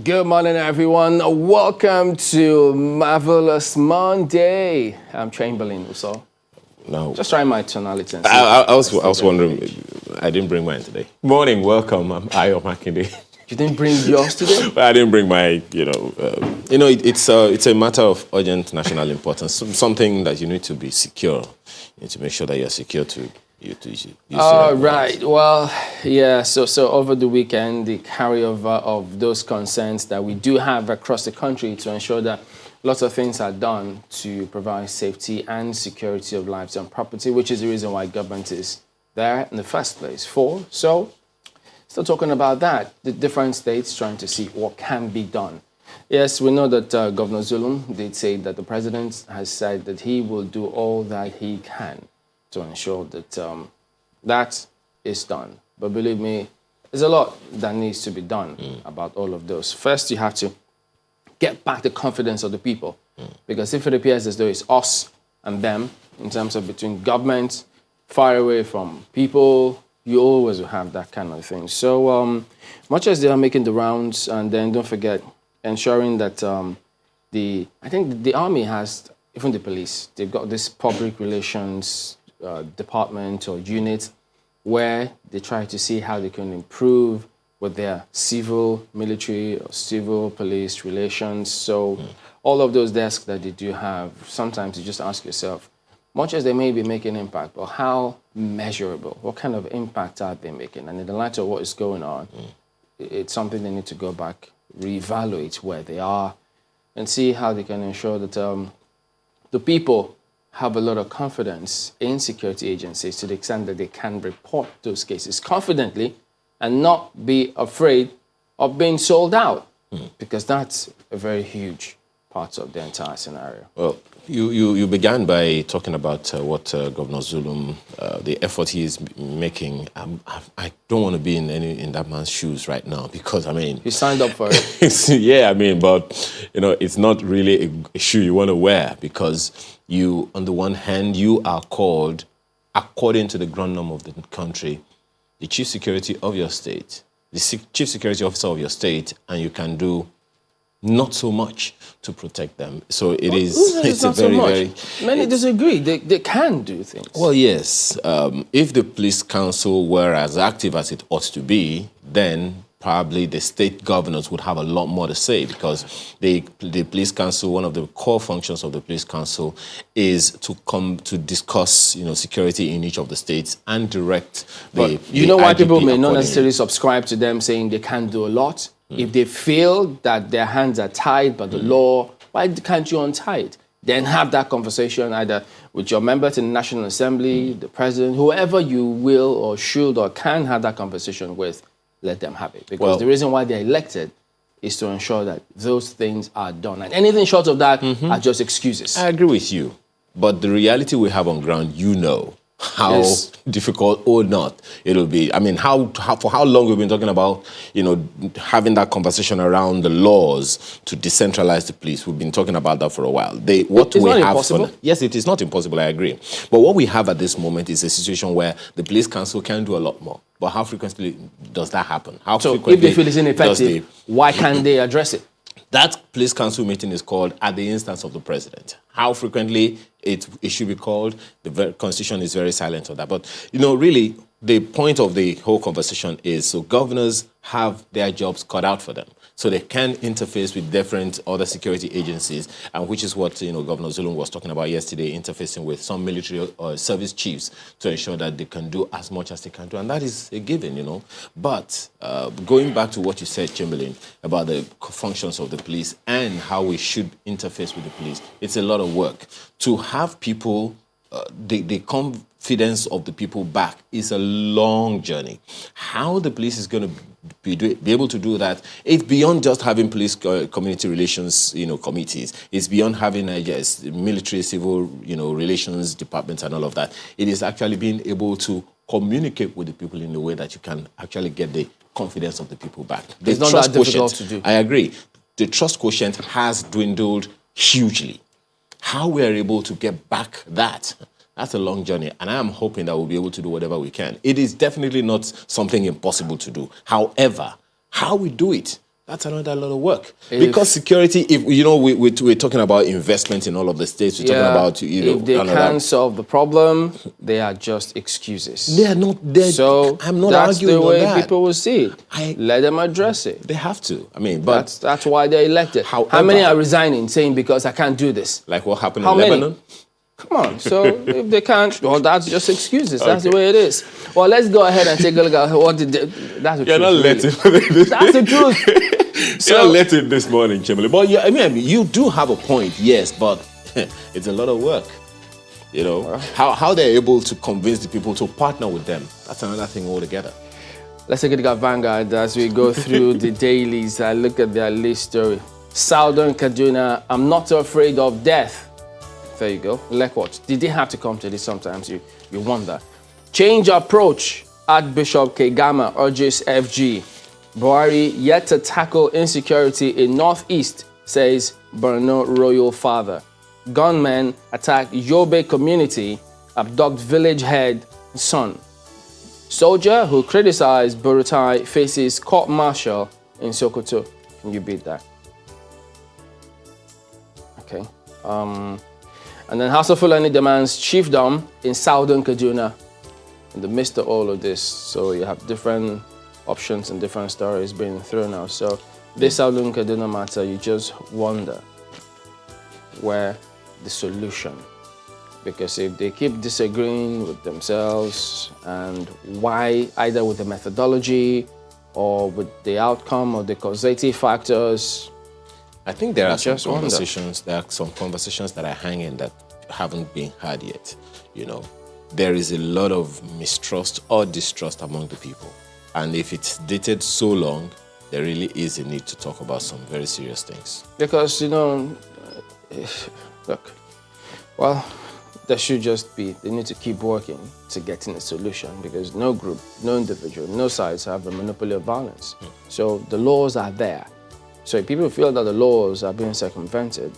Good morning, everyone. Welcome to Marvelous Monday. I'm Chamberlain, so no. Just trying my tonality. I was wondering. I didn't bring mine today. Morning, welcome. I'm Ayo Makinde. You didn't bring yours today? I didn't bring my. It's a matter of urgent national importance. Something that you need to be secure. You need to make sure that you're secure to. Right. Well, yeah. So over the weekend, the carryover of those concerns that we do have across the country to ensure that lots of things are done to provide safety and security of lives and property, which is the reason why government is there in the first place. So, still talking about that, the different states trying to see what can be done. Yes, we know that Governor Zulum did say that the president has said that he will do all that he can to ensure that that is done. But believe me, there's a lot that needs to be done about all of those. First, you have to get back the confidence of the people. Because if it appears as though it's us and them, in terms of between government, far away from people, you always will have that kind of thing. So much as they are making the rounds, and then don't forget, ensuring that I think the army has, even the police, they've got this public relations department or unit where they try to see how they can improve with their civil, military, or civil police relations. So all of those desks that they do have, sometimes you just ask yourself, much as they may be making impact, but how measurable, what kind of impact are they making? And in the light of what is going on, it's something they need to go back, reevaluate where they are, and see how they can ensure that the people have a lot of confidence in security agencies to the extent that they can report those cases confidently and not be afraid of being sold out, because that's a very huge part of the entire scenario. Well, you began by talking about what Governor Zulum, the effort he is making. I don't want to be in that man's shoes right now, because he signed up for it. Yeah, but it's not really a shoe you want to wear, because you, on the one hand, you are called, according to the ground norm of the country, the chief security of your state, the chief security officer of your state, and you can do not so much to protect them. So it's a very. Many disagree. They can do things. Well, yes. If the police council were as active as it ought to be, then probably the state governors would have a lot more to say, because the police council, one of the core functions of the police council is to come to discuss, security in each of the states and direct the. But why people may not necessarily subscribe to them saying they can't do a lot? If they feel that their hands are tied by the law, why can't you untie it? Then have that conversation either with your members in the National Assembly, the president, whoever you will or should or can have that conversation with. Let them have it. Because the reason why they're elected is to ensure that those things are done. And anything short of that are just excuses. I agree with you. But the reality we have on ground, how difficult or not it'll be. For how long we've been talking about, having that conversation around the laws to decentralize the police. We've been talking about that for a while. It's not impossible. Yes, it is not impossible, I agree. But what we have at this moment is a situation where the police council can do a lot more. But how frequently does that happen? So if they feel it's ineffective, why can't they address it? That police council meeting is called at the instance of the president. How frequently it should be called, the Constitution is very silent on that. But, really, the point of the whole conversation is so governors have their jobs cut out for them. So they can interface with different other security agencies, and which is what Governor Zulum was talking about yesterday, interfacing with some military service chiefs to ensure that they can do as much as they can do, and that is a given, But going back to what you said, Chamberlain, about the functions of the police and how we should interface with the police, it's a lot of work. To have people, the confidence of the people back is a long journey. How the police is going to be able to do that, it's beyond just having police community relations, committees. It's beyond having, military, civil, relations departments and all of that. It is actually being able to communicate with the people in a way that you can actually get the confidence of the people back. It's not that difficult to do. I agree. The trust quotient has dwindled hugely. How we are able to get back that's a long journey, and I am hoping that we'll be able to do whatever we can. It is definitely not something impossible to do. However, how we do it That's another lot of work. Because security, if you know, we're talking about investment in all of the states. We're talking about, you know, if they can't solve the problem, they are just excuses. They are not. So I'm not that's arguing the way on that. people will see it. Let them address it. They have to. I mean, but that's why they're elected. However, how many are resigning, saying because I can't do this? Like what happened How in many? Lebanon? Come on. So if they can't, well, that's just excuses. That's the way it is. Well, let's go ahead and take a look at what did that's the You're truth. not letting. Really. That's the truth. You're not letting this morning, Chimele. But yeah, I mean, you do have a point, yes, but it's a lot of work. You know, how they're able to convince the people to partner with them. That's another thing altogether. Let's take a look at Vanguard as we go through the dailies. I look at their list story. Southern Kaduna, I'm not afraid of death. There you go. Like what? Did they have to come to this? Sometimes you wonder. Change approach. Archbishop Kegama urges FG. Buhari yet to tackle insecurity in Northeast, says Borno royal father. Gunmen attack Yobe community, abduct village head son. Soldier who criticized Buratai faces court-martial in Sokoto. Can you beat that? Okay. And then House of Fulani demands chiefdom in Southern Kaduna in the midst of all of this. So you have different options and different stories being thrown out. So this Southern Kaduna matter, you just wonder where the solution. Because if they keep disagreeing with themselves and why, either with the methodology or with the outcome or the causative factors, I think there are some conversations. There are some conversations that are hanging that haven't been had yet. You know, there is a lot of mistrust or distrust among the people, and if it's dated so long, there really is a need to talk about some very serious things. Because you know, look, well, there should just be. They need to keep working to getting a solution because no group, no individual, no sides have a monopoly of violence. So the laws are there. So if people feel that the laws are being circumvented,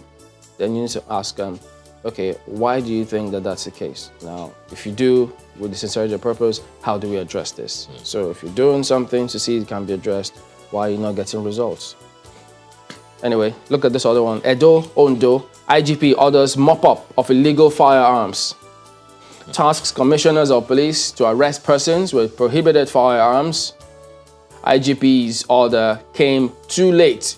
then you need to ask them, okay, why do you think that that's the case? Now, if you do, with the sincerity of purpose, how do we address this? So if you're doing something to see it can be addressed, why are you not getting results? Anyway, look at this other one. Edo, Ondo, IGP orders mop-up of illegal firearms. Tasks commissioners of police to arrest persons with prohibited firearms. IGP's order came too late.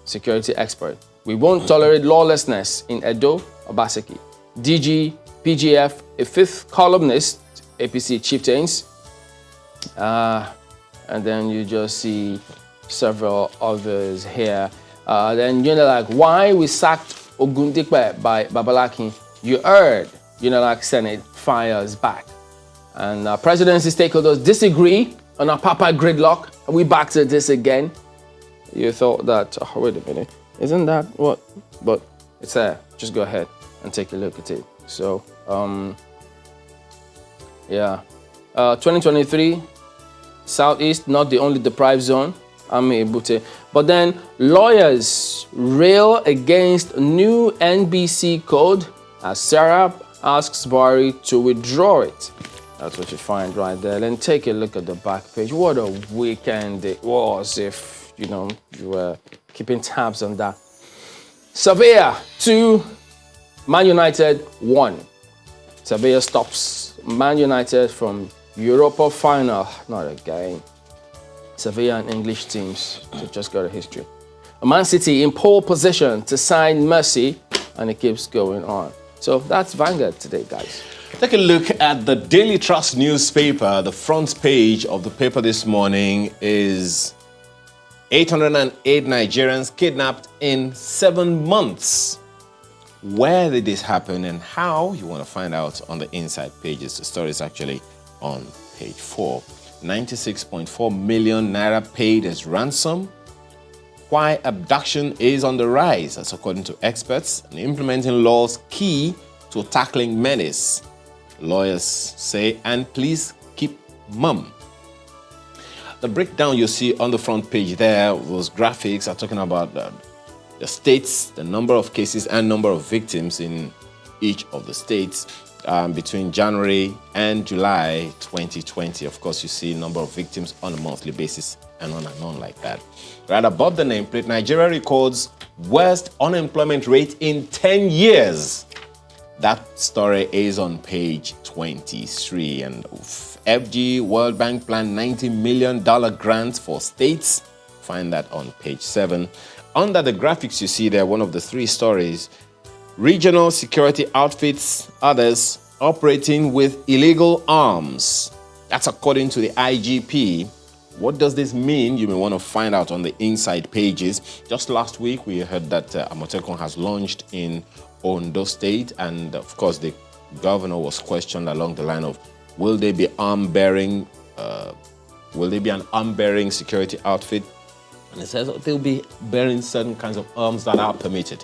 Security expert. We won't tolerate lawlessness in Edo, Obaseki. DG, PGF, a fifth columnist, APC chieftains. And then you just see several others here. Then Unilag, why we sacked Ogundikpe by Babalakin? You heard Unilag Senate fires back. And presidency stakeholders disagree on our Papa gridlock. Are we back to this again? You thought that, oh, wait a minute, isn't that what? But it's there. Just go ahead and take a look at it. So, yeah. 2023, Southeast, not the only deprived zone. But then lawyers rail against new NBC code as Serap asks Buhari to withdraw it. That's what you find right there. Then take a look at the back page. What a weekend it was, if you know you were keeping tabs on that. Sevilla 2, Man United 1. Sevilla stops Man United from Europa final. Not again. Sevilla and English teams, so just got a history. Man City in pole position to sign Mercy, and it keeps going on. So that's Vanguard today, guys. Take a look at the Daily Trust newspaper. The front page of the paper this morning is 808 Nigerians kidnapped in 7 months. Where did this happen and how? You want to find out on the inside pages. The story is actually on page 4. 96.4 million naira paid as ransom. Why abduction is on the rise, that's according to experts, and implementing laws key to tackling menace. Lawyers say, and please keep mum. The breakdown you see on the front page there, those graphics are talking about the states, the number of cases and number of victims in each of the states between January and July 2020. Of course, you see number of victims on a monthly basis and on like that. Right above the nameplate, Nigeria records worst unemployment rate in 10 years. That story is on page 23. And FG World Bank plan $90 million grant for states. Find that on page 7. Under the graphics you see there, one of the 3 stories, regional security outfits, others operating with illegal arms. That's according to the IGP. What does this mean? You may want to find out on the inside pages. Just last week, we heard that Amotekun has launched in Ondo State, and of course, the governor was questioned along the line of, will they be arm-bearing? Will they be an arm-bearing security outfit? And it says they'll be bearing certain kinds of arms that are permitted.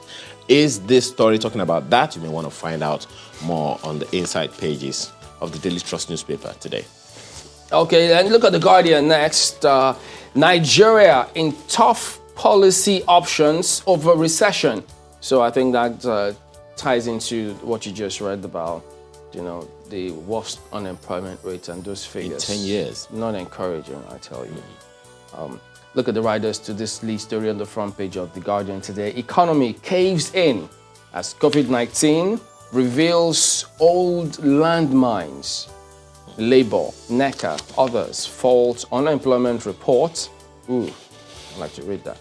Is this story talking about that? You may want to find out more on the inside pages of the Daily Trust newspaper today. Okay, and look at The Guardian next. Nigeria in tough policy options over recession. So I think that ties into what you just read about, the worst unemployment rate and those figures. In 10 years. Not encouraging, I tell you. Look at the riders to this lead story on the front page of The Guardian today. Economy caves in as COVID-19 reveals old landmines. Labour, NECA, others false unemployment report. Ooh, I'd like to read that.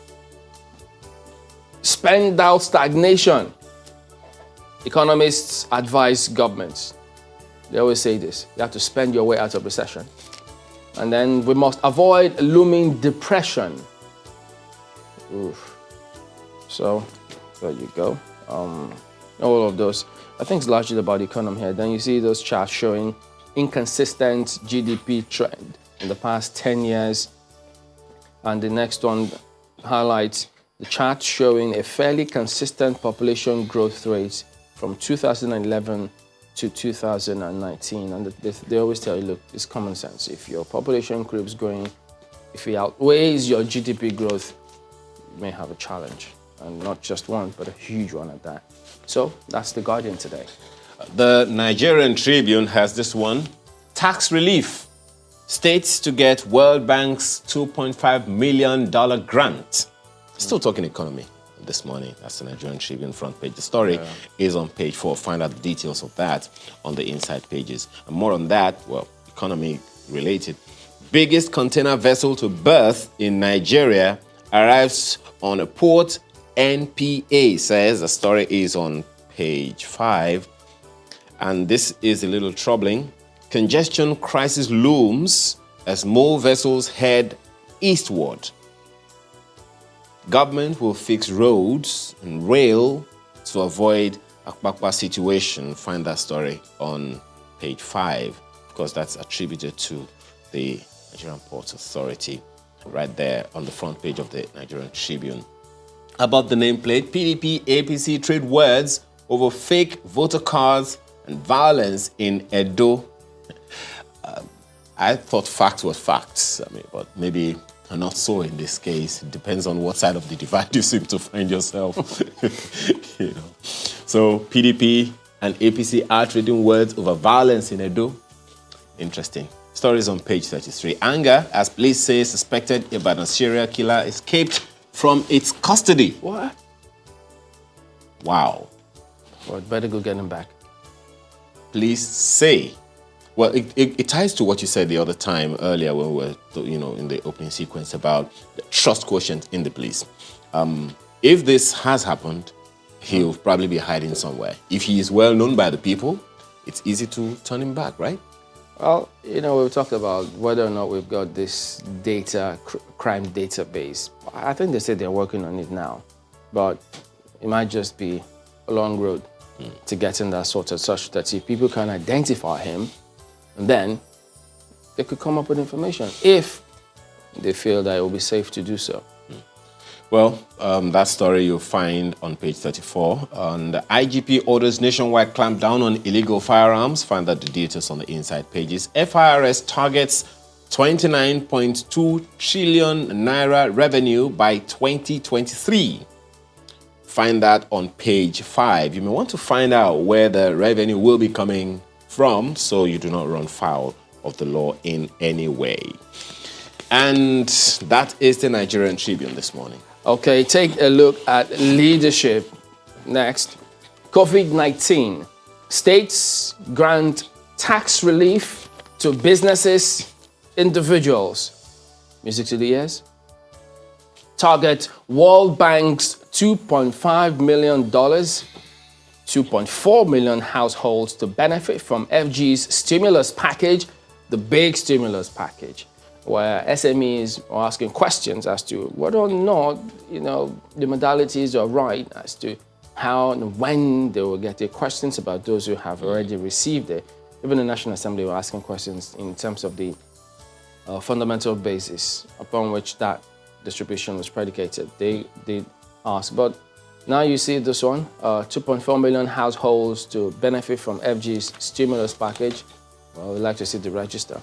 Spend out stagnation. Economists advise governments. They always say this. You have to spend your way out of recession. And then we must avoid looming depression. Oof. So, there you go. All of those. I think it's largely about the economy here. Then you see those charts showing inconsistent GDP trend in the past 10 years. And the next one highlights the chart showing a fairly consistent population growth rate from 2011 to 2019. And they always tell you, look, it's common sense. If your population keeps growing, if it outweighs your GDP growth, you may have a challenge. And not just one, but a huge one at that. So that's The Guardian today. The Nigerian Tribune has this one. Tax relief. States to get World Bank's $2.5 million grant. Still talking economy this morning. That's the Nigerian Tribune front page. The story is on page 4. Find out the details of that on the inside pages. And more on that, well, economy related. Biggest container vessel to berth in Nigeria arrives on a port. NPA says the story is on page 5. And this is a little troubling. Congestion crisis looms as more vessels head eastward. Government will fix roads and rail to avoid Akpakpa situation. Find that story on page 5. Of course, that's attributed to the Nigerian Ports Authority right there on the front page of the Nigerian Tribune. Above the nameplate, PDP, APC trade words over fake voter cards and violence in Edo. I thought facts were facts. But maybe not so in this case. It depends on what side of the divide you seem to find yourself. So PDP and APC are trading words over violence in Edo. Interesting. Stories on page 33. Anger as police say suspected Ibadan serial killer escaped from its custody. What? Wow. Well, better go get him back. Police say. Well, it ties to what you said the other time earlier when we were, in the opening sequence about the trust quotient in the police. If this has happened, he'll probably be hiding somewhere. If he is well known by the people, it's easy to turn him back, right? Well, we've talked about whether or not we've got this data, crime database. I think they say they're working on it now, but it might just be a long road to getting that sorted, such that if people can identify him, then they could come up with information if they feel that it will be safe to do so. Well, that story you'll find on page 34. And the IGP orders nationwide clampdown on illegal firearms. Find out the details on the inside pages. FIRS targets 29.2 trillion naira revenue by 2023. find that on page 5. You may want to find out where the revenue will be coming from so you do not run foul of the law in any way. And that is the Nigerian Tribune this morning. Okay, take a look at leadership. Next, COVID-19. States grant tax relief to businesses, individuals. Music to the ears. Target World Bank's $2.5 million, 2.4 million households to benefit from FG's stimulus package, the big stimulus package, where SMEs are asking questions as to whether or not, the modalities are right as to how and when they will get their questions about those who have already received it. Even the National Assembly were asking questions in terms of the fundamental basis upon which that distribution was predicated. They asked, but now you see this one, 2.4 million households to benefit from FG's stimulus package. Well, we'd like to see the register.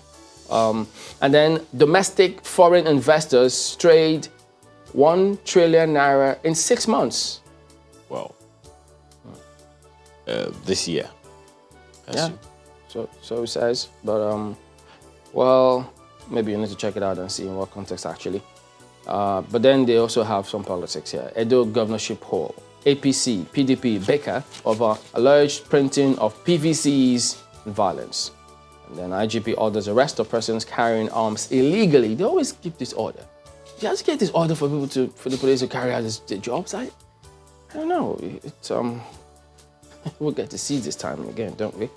And then domestic foreign investors trade 1 trillion naira in 6 months. Well, this year. Yeah, so it says, but well, maybe you need to check it out and see in what context actually. But then they also have some politics here. Edo governorship poll, APC, PDP, Baker over alleged printing of PVCs and violence. And then IGP orders arrest of persons carrying arms illegally. They always keep this order. They just get this order for the police to carry out their jobs. I don't know. We'll get to see this time again, don't we?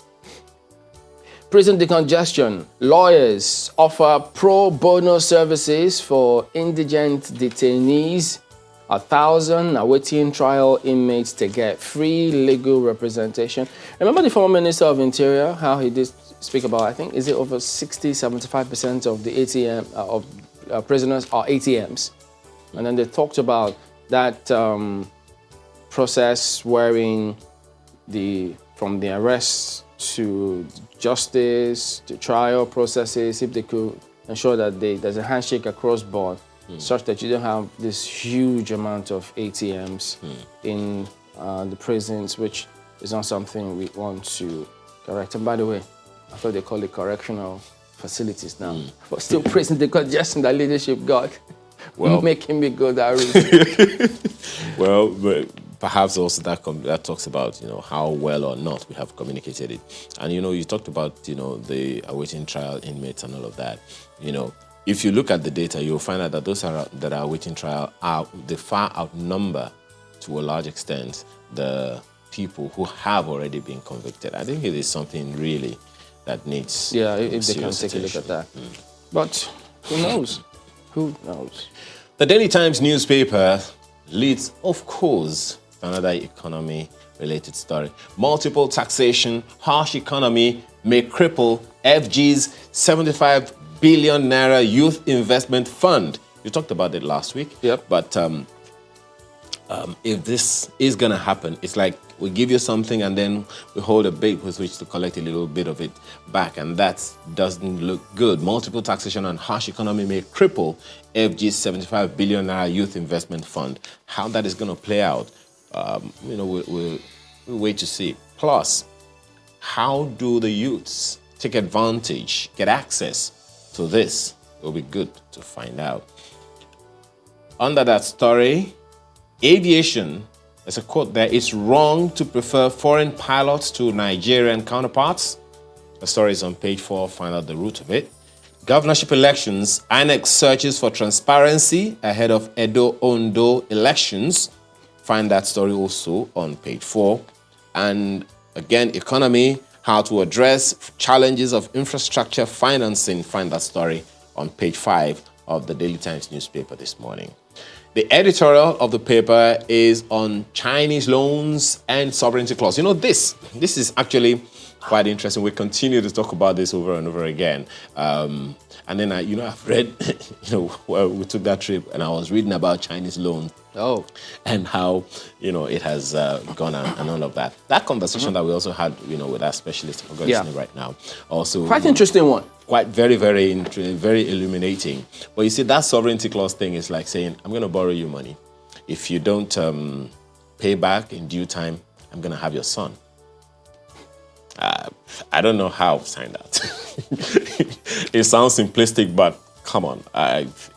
Prison decongestion. Lawyers offer pro bono services for indigent detainees. 1,000 awaiting trial inmates to get free legal representation. Remember the former Minister of Interior, how he did speak about, I think, is it over 75% of the ATM of prisoners are ATMs? And then they talked about that process wherein from the arrest to justice to trial processes, if they could ensure that there's a handshake across board, such that you don't have this huge amount of ATMs in the prisons, which is not something we want to correct. And by the way, I thought they call it correctional facilities now, but still prison decongestion that leadership got. Well, making me go that route. Well, but perhaps also that talks about how well or not we have communicated it. And you talked about the awaiting trial inmates and all of that. If you look at the data, you'll find out that those that are awaiting trial they far outnumber to a large extent the people who have already been convicted. I think it is something really that needs if they can take a look at that. But who knows? Who knows? The Daily Times newspaper leads, of course, another economy-related story. Multiple taxation, harsh economy may cripple FG's 75 billion naira youth investment fund. You talked about it last week. Yep. But if this is going to happen, it's like we give you something and then we hold a bait with which to collect a little bit of it back, and that doesn't look good. Multiple taxation and harsh economy may cripple FG's 75 billion naira youth investment fund. How that is going to play out, we'll wait to see. Plus, how do the youths take advantage, get access to this? It will be good to find out. Under that story, aviation, there's a quote there, it's wrong to prefer foreign pilots to Nigerian counterparts. The story is on page 4, find out the root of it. Governorship elections, INEC searches for transparency ahead of Edo-Ondo elections. Find that story also on page 4. And again, economy, how to address challenges of infrastructure financing. Find that story on page 5 of the Daily Times newspaper this morning. The editorial of the paper is on Chinese loans and sovereignty clause. This is actually quite interesting. We continue to talk about this over and over again. And then, I've read, we took that trip and I was reading about Chinese loans. Oh. And how, it has gone and all of that. That conversation that we also had, with our specialist, I'm going to say right now. Also, quite interesting one. Quite very, very, very illuminating. But you see, that sovereignty clause thing is like saying, I'm going to borrow you money. If you don't pay back in due time, I'm going to have your son. I don't know how I've signed that. It sounds simplistic, but come on.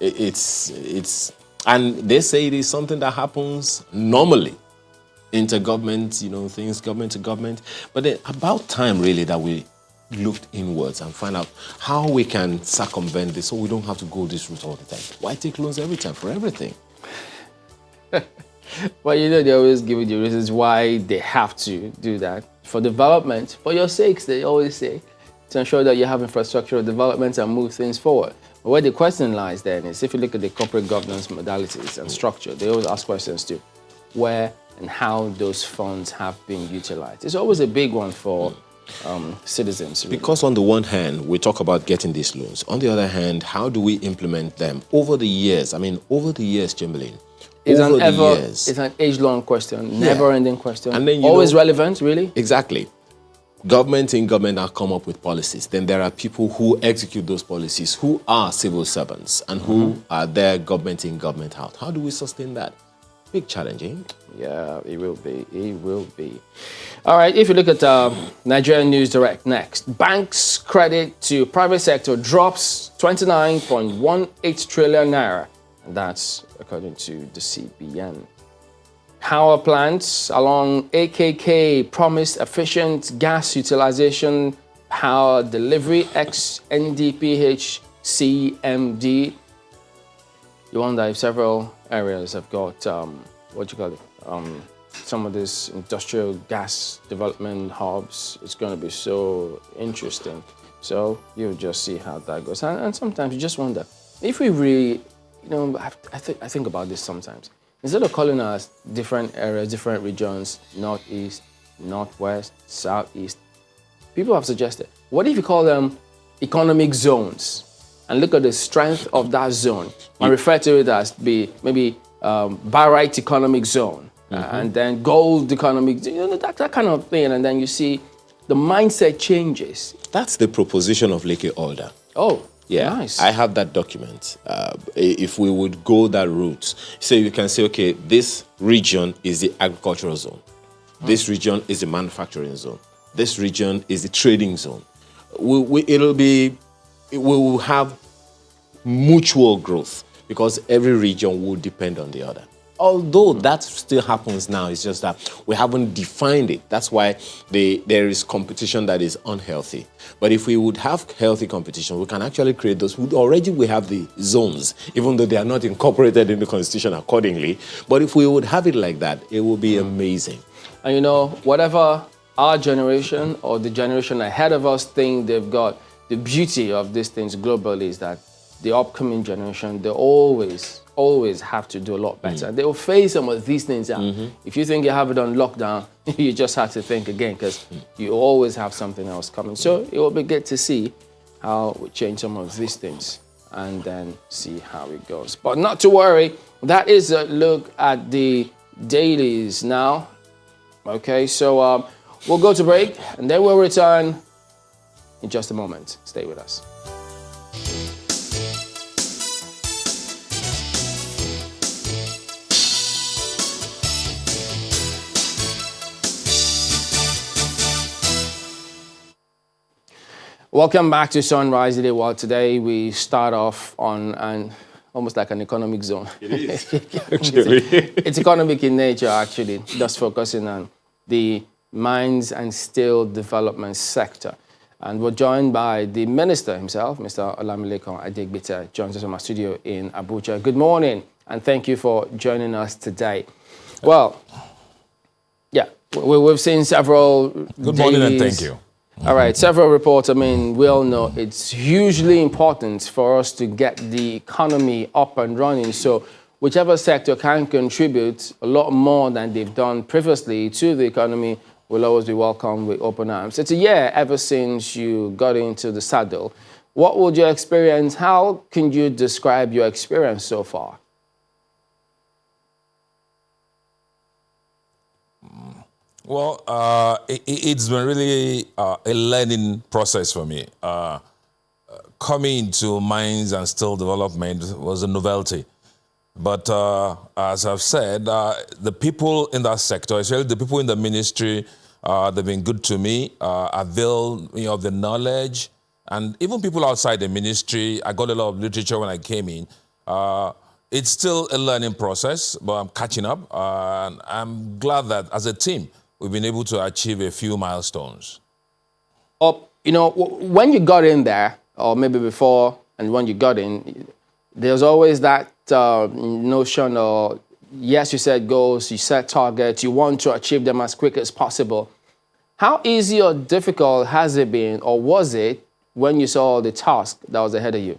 It's and they say it is something that happens normally. Intergovernment, things government to government. But then about time really that we looked inwards and find out how we can circumvent this so we don't have to go this route all the time. Why take loans every time for everything? Well, they always give you the reasons why they have to do that. For development, for your sakes, they always say, to ensure that you have infrastructural development and move things forward. But where the question lies then is, if you look at the corporate governance modalities and structure, they always ask questions too. Where and how those funds have been utilized. It's always a big one for citizens. Really. Because on the one hand, we talk about getting these loans. On the other hand, how do we implement them over the years? Chamberlain, It's an age-long question, never-ending question. And then, always relevant, really? Exactly. Government in government have come up with policies. Then there are people who execute those policies, who are civil servants, and who are there government in government out. How do we sustain that? Big challenge, eh? Yeah, it will be. It will be. All right, if you look at Nigerian News Direct next, banks' credit to private sector drops 29.18 trillion naira. And that's according to the CBN. Power plants along AKK promised efficient gas utilization, power delivery ex NDPH CMD. You wonder if several areas have got some of these industrial gas development hubs. It's going to be so interesting. So you'll just see how that goes. And sometimes you just wonder if we really, I think about this sometimes. Instead of calling us different areas, different regions, northeast, northwest, southeast, people have suggested, what if you call them economic zones? And look at the strength of that zone. I refer to it as maybe Barite economic zone, and then gold economic, that kind of thing. And then you see the mindset changes. That's the proposition of Leke Alder. Oh, yeah, nice. I have that document. If we would go that route, so you can say, okay, this region is the agricultural zone. This region is the manufacturing zone. This region is the trading zone. We will have mutual growth because every region will depend on the other. Although that still happens now, it's just that we haven't defined it. That's why there is competition that is unhealthy. But if we would have healthy competition, we can actually create those. Already we have the zones, even though they are not incorporated in the Constitution accordingly. But if we would have it like that, it would be amazing. And whatever our generation or the generation ahead of us think they've got, the beauty of these things globally is that the upcoming generation, they always have to do a lot better. They will face some of these things out. If you think you have it on lockdown, you just have to think again because you always have something else coming. So it will be good to see how we change some of these things and then see how it goes. But not to worry, that is a look at the dailies now. Okay, so we'll go to break and then we'll return in just a moment. Stay with us. Welcome back to Sunrise Today. Well, today we start off on almost like an economic zone. It is, actually. It's economic in nature, actually, just focusing on the mines and steel development sector. And we're joined by the minister himself, Mr. Olamilekan Adegbite, joins us from our studio in Abuja. Good morning, and thank you for joining us today. Well, yeah, we've seen several Good morning and thank you. All right, several reports. We all know it's hugely important for us to get the economy up and running. So whichever sector can contribute a lot more than they've done previously to the economy will always be welcomed with open arms. It's a year ever since you got into the saddle. What would your experience, how can you describe your experience so far? Well, it's been really a learning process for me. Coming into mines and steel development was a novelty. But as I've said, the people in that sector, especially the people in the ministry, they've been good to me, avail me of the knowledge, and even people outside the ministry. I got a lot of literature when I came in. It's still a learning process, but I'm catching up. And I'm glad that as a team, we've been able to achieve a few milestones. When you got in there, or maybe before and when you got in, there's always that notion of, yes, you set goals, you set targets, you want to achieve them as quick as possible. How easy or difficult has it been, or was it, when you saw the task that was ahead of you?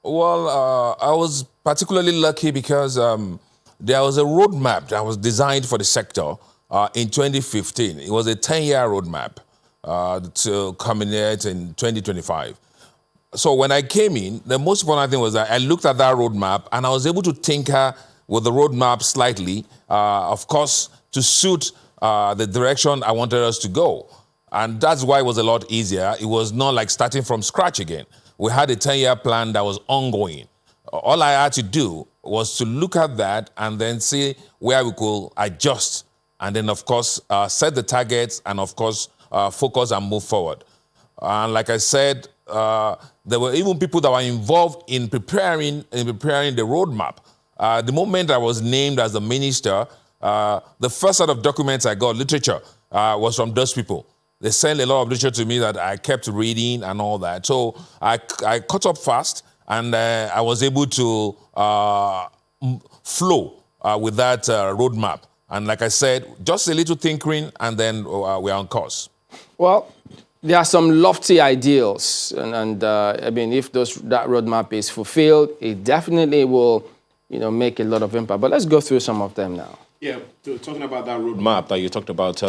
Well, I was particularly lucky because there was a roadmap that was designed for the sector in 2015. It was a 10-year roadmap to culminate in 2025. So when I came in, the most important thing was that I looked at that roadmap and I was able to tinker with the roadmap slightly, of course, to suit the direction I wanted us to go. And that's why it was a lot easier. It was not like starting from scratch again. We had a 10-year plan that was ongoing. All I had to do was to look at that and then see where we could adjust. And then, of course, set the targets and, of course, focus and move forward. And like I said, there were even people that were involved in preparing the roadmap. The moment I was named as the minister, the first set of documents I got, literature, was from those people. They sent a lot of literature to me that I kept reading and all that. So I caught up fast, and I was able to flow with that roadmap. And like I said, just a little tinkering, and then we're on course. Well, there are some lofty ideals, and I mean, if that roadmap is fulfilled, it definitely will, make a lot of impact. But let's go through some of them now. Yeah, talking about that roadmap that you talked about,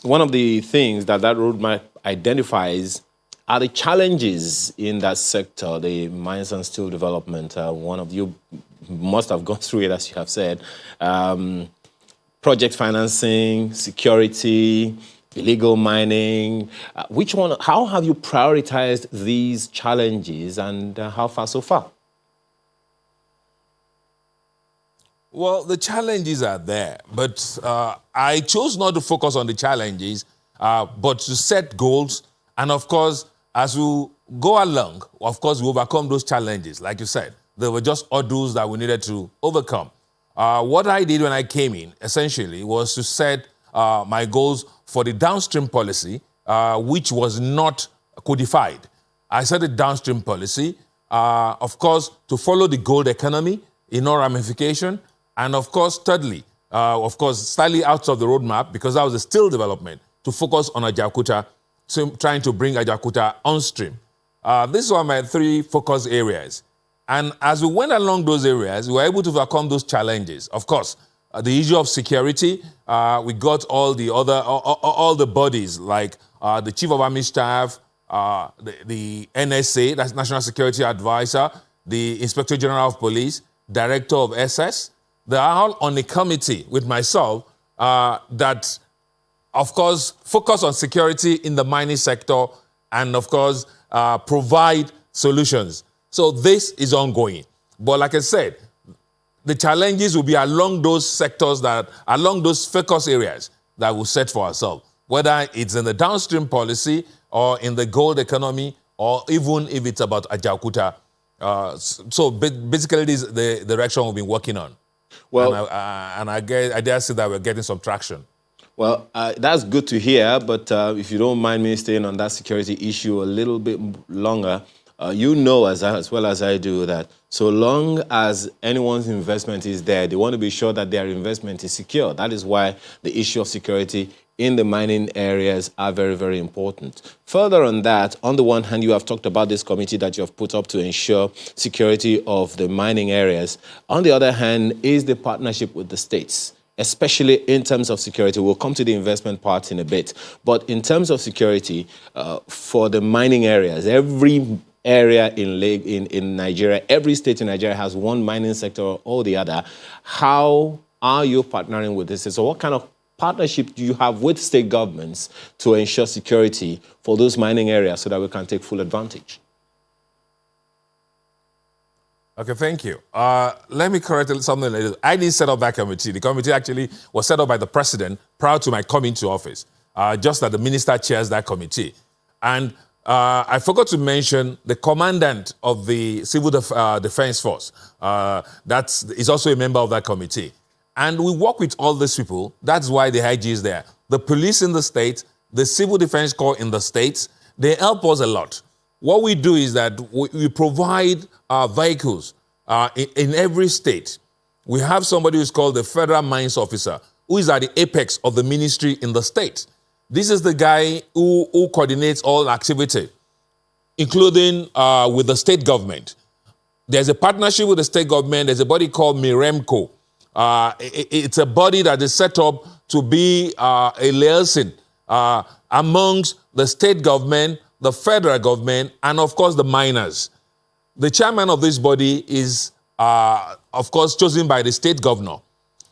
one of the things that roadmap identifies are the challenges in that sector, the mines and steel development. One of you must have gone through it, as you have said. Project financing, security, illegal mining. How have you prioritized these challenges, and how far so far? Well, the challenges are there, but I chose not to focus on the challenges, but to set goals. And of course, as we go along, of course, we overcome those challenges. Like you said, there were just hurdles that we needed to overcome. What I did when I came in, essentially, was to set my goals for the downstream policy, which was not codified. I set a downstream policy, of course, to follow the gold economy in all ramification. And of course, thirdly, slightly out of the roadmap, because that was a steel development, to focus on Ajaokuta, trying to bring Ajaokuta on stream. These were my three focus areas. And as we went along those areas, we were able to overcome those challenges. Of course, the issue of security, we got all the bodies, like the Chief of Army Staff, the NSA, that's National Security Advisor, the Inspector General of Police, Director of SS. They are all on a committee with myself that, of course, focus on security in the mining sector and, of course, provide solutions. So this is ongoing. But like I said, the challenges will be along those sectors, along those focus areas that we'll set for ourselves, whether it's in the downstream policy or in the gold economy, or even if it's about Ajaokuta. So basically, this is the direction we've been working on. Well, and I dare say that we're getting some traction. Well, that's good to hear, but if you don't mind me staying on that security issue a little bit longer, you know as well as I do that so long as anyone's investment is there, they want to be sure that their investment is secure. That is why the issue of security in the mining areas are very, very important. Further on that, on the one hand, you have talked about this committee that you have put up to ensure security of the mining areas. On the other hand, is the partnership with the states, especially in terms of security. We'll come to the investment part in a bit. But in terms of security, for the mining areas, every area in Nigeria, every state in Nigeria has one mining sector or the other. How are you partnering with this? So what kind of partnership do you have with state governments to ensure security for those mining areas so that we can take full advantage? Okay, thank you. Let me correct something. I didn't set up that committee. The committee actually was set up by the president prior to my coming to office, just that the minister chairs that committee. And I forgot to mention the commandant of the Civil Defense Force. Is also a member of that committee. And we work with all these people. That's why the IG is there. The police in the state, the Civil Defense Corps in the states, they help us a lot. What we do is that we provide vehicles in every state. We have somebody who's called the Federal Mines Officer, who is at the apex of the ministry in the state. This is the guy who coordinates all activity, including with the state government. There's a partnership with the state government. There's a body called Miremco. It's a body that is set up to be a liaison amongst the state government, the federal government, and of course the miners. The chairman of this body is, of course, chosen by the state governor.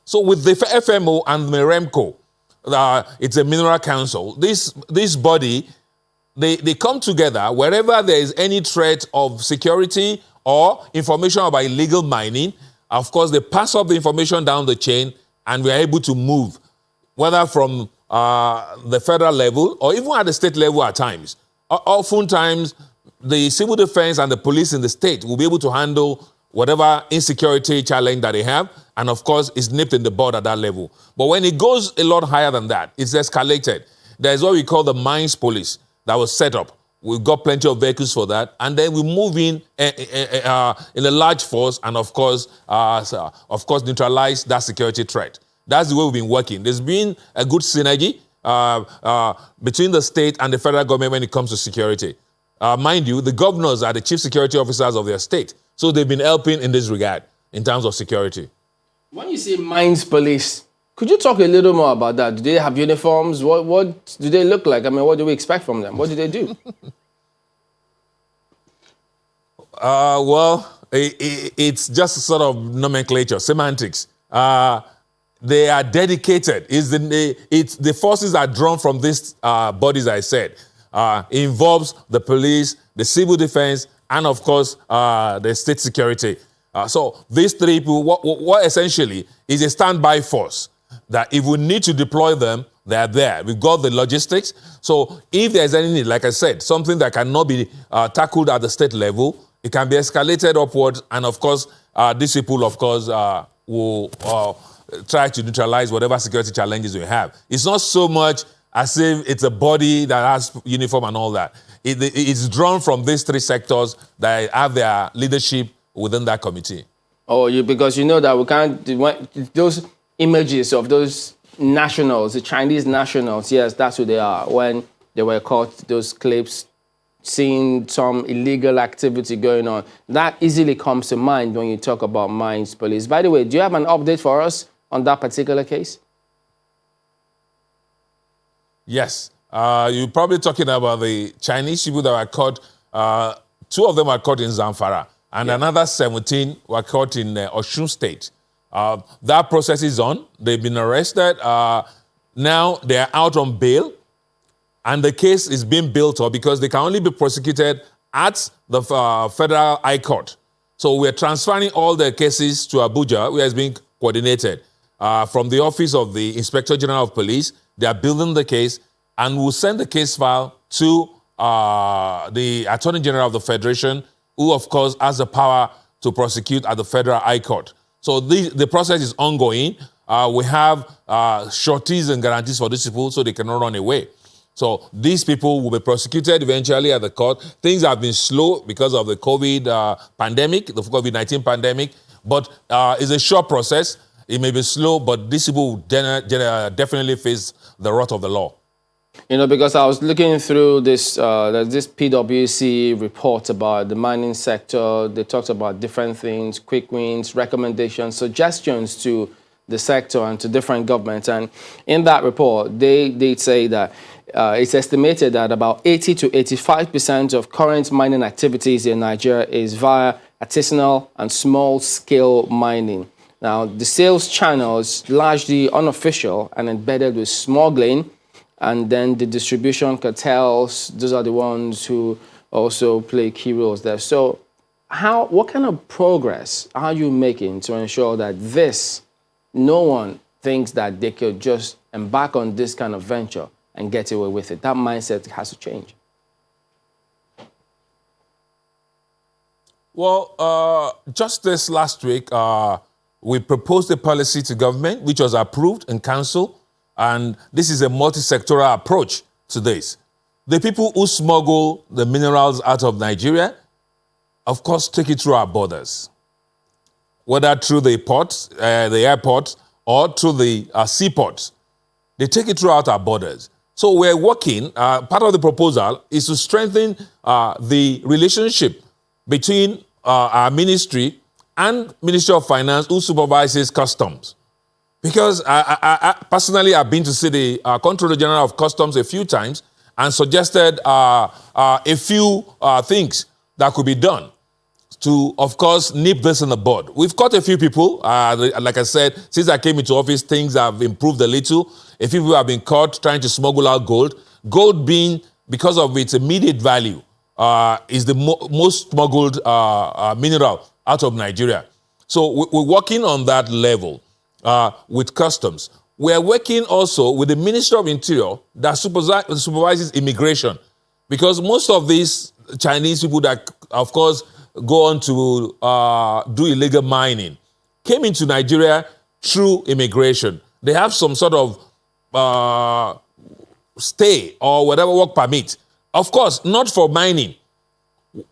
So with the FMO and Miremco, it's a mineral council. This body, they come together wherever there is any threat of security or information about illegal mining. Of course, they pass up the information down the chain, and we are able to move, whether from the federal level or even at the state level at times. Oftentimes, the civil defense and the police in the state will be able to handle whatever insecurity challenge that they have, and of course, it's nipped in the bud at that level. But when it goes a lot higher than that, it's escalated. There's what we call the mines police that was set up. We've got plenty of vehicles for that, and then we move in a large force, and of course, neutralize that security threat. That's the way we've been working. There's been a good synergy between the state and the federal government when it comes to security. Mind you, the governors are the chief security officers of their state, so they've been helping in this regard in terms of security. When you say mines police, could you talk a little more about that? Do they have uniforms? What do they look like? I mean, what do we expect from them? What do they do? It's just sort of nomenclature, semantics. They are dedicated. The forces are drawn from these bodies I said. It involves the police, the civil defense, and of course, the state security. So these three people, what essentially is a standby force that if we need to deploy them, they are there. We've got the logistics. So if there's any need, like I said, something that cannot be tackled at the state level, it can be escalated upwards. And of course, these people, of course, will try to neutralize whatever security challenges we have. It's not so much as if it's a body that has uniform and all that. It's drawn from these three sectors that have their leadership within that committee. Because you know that we can't, those images of those nationals, the Chinese nationals, yes, that's who they are. When they were caught, those clips, seeing some illegal activity going on, that easily comes to mind when you talk about mines police. By the way, do you have an update for us on that particular case? Yes. You're probably talking about the Chinese people that were caught. 2 of them were caught in Zamfara, and another 17 were caught in Osun State. That process is on. They've been arrested. Now they're out on bail, and the case is being built up because they can only be prosecuted at the Federal High Court. So we're transferring all the cases to Abuja, where it's being coordinated. From the Office of the Inspector General of Police, they are building the case, and we'll send the case file to the Attorney General of the Federation, who, of course, has the power to prosecute at the Federal High Court. So the process is ongoing. We have sureties and guarantees for these people so they cannot run away. So these people will be prosecuted eventually at the court. Things have been slow because of the COVID pandemic, the COVID-19 pandemic, but it's a short process. It may be slow, but these people will definitely face the wrath of the law. You know, because I was looking through this PwC report about the mining sector. They talked about different things, quick wins, recommendations, suggestions to the sector and to different governments. And in that report, they say that it's estimated that about 80 to 85% of current mining activities in Nigeria is via artisanal and small-scale mining. Now, the sales channel is largely unofficial and embedded with smuggling, and then the distribution cartels, those are the ones who also play key roles there. So what kind of progress are you making to ensure that no one thinks that they could just embark on this kind of venture and get away with it? That mindset has to change. Well, just this last week, we proposed a policy to government, which was approved in council, and this is a multi-sectoral approach to this. The people who smuggle the minerals out of Nigeria, of course, take it through our borders, whether through the ports, the airports, or through the seaports. They take it throughout our borders. So we're working, part of the proposal is to strengthen the relationship between our ministry and Ministry of Finance, who supervises customs. Because I personally have been to see the Controller General of Customs a few times and suggested a few things that could be done to, of course, nip this in the bud. We've caught a few people. Like I said, since I came into office, things have improved a little. A few people have been caught trying to smuggle out gold. Gold being, because of its immediate value, is the most smuggled mineral out of Nigeria. So we're working on that level with customs. We're working also with the Ministry of Interior that supervises immigration, because most of these Chinese people that, of course, go on to do illegal mining came into Nigeria through immigration. They have some sort of stay or whatever work permit. Of course, not for mining.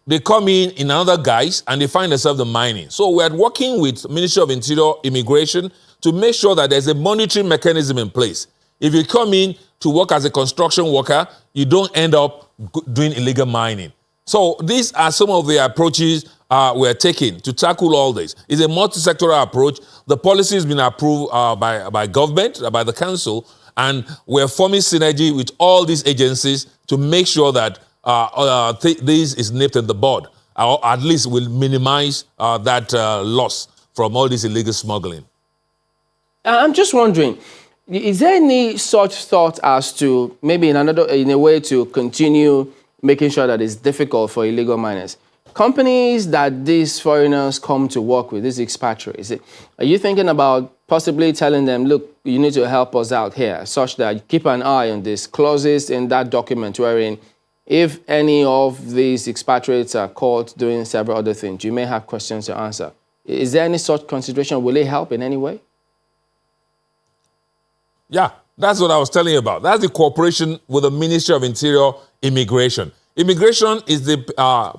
They come in another guise and they find themselves in mining. So we're working with Ministry of Interior, Immigration, to make sure that there's a monitoring mechanism in place. If you come in to work as a construction worker, you don't end up doing illegal mining. So these are some of the approaches we're taking to tackle all this. It's a multi-sectoral approach. The policy has been approved by government, by the council, and we're forming synergy with all these agencies to make sure that this is nipped in the bud, or at least will minimize that loss from all this illegal smuggling. I'm just wondering, is there any such thought as to maybe in a way to continue making sure that it's difficult for illegal miners? Companies that these foreigners come to work with, these expatriates, are you thinking about possibly telling them, look, you need to help us out here, such that you keep an eye on these clauses in that document wherein if any of these expatriates are caught doing several other things, you may have questions to answer. Is there any such consideration? Will it help in any way? Yeah, that's what I was telling you about. That's the cooperation with the Ministry of Interior, Immigration. Immigration is the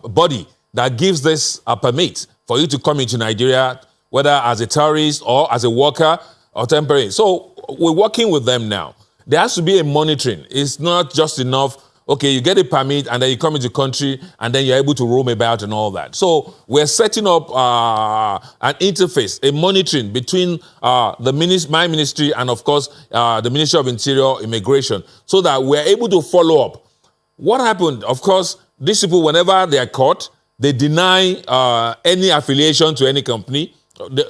body that gives this permit for you to come into Nigeria, whether as a tourist or as a worker or temporary. So we're working with them now. There has to be a monitoring. It's not just enough, okay, you get a permit and then you come into the country and then you're able to roam about and all that. So we're setting up an interface, a monitoring between my ministry and, of course, the Ministry of Interior, Immigration, so that we're able to follow up. What happened? Of course, these people, whenever they are caught, they deny any affiliation to any company,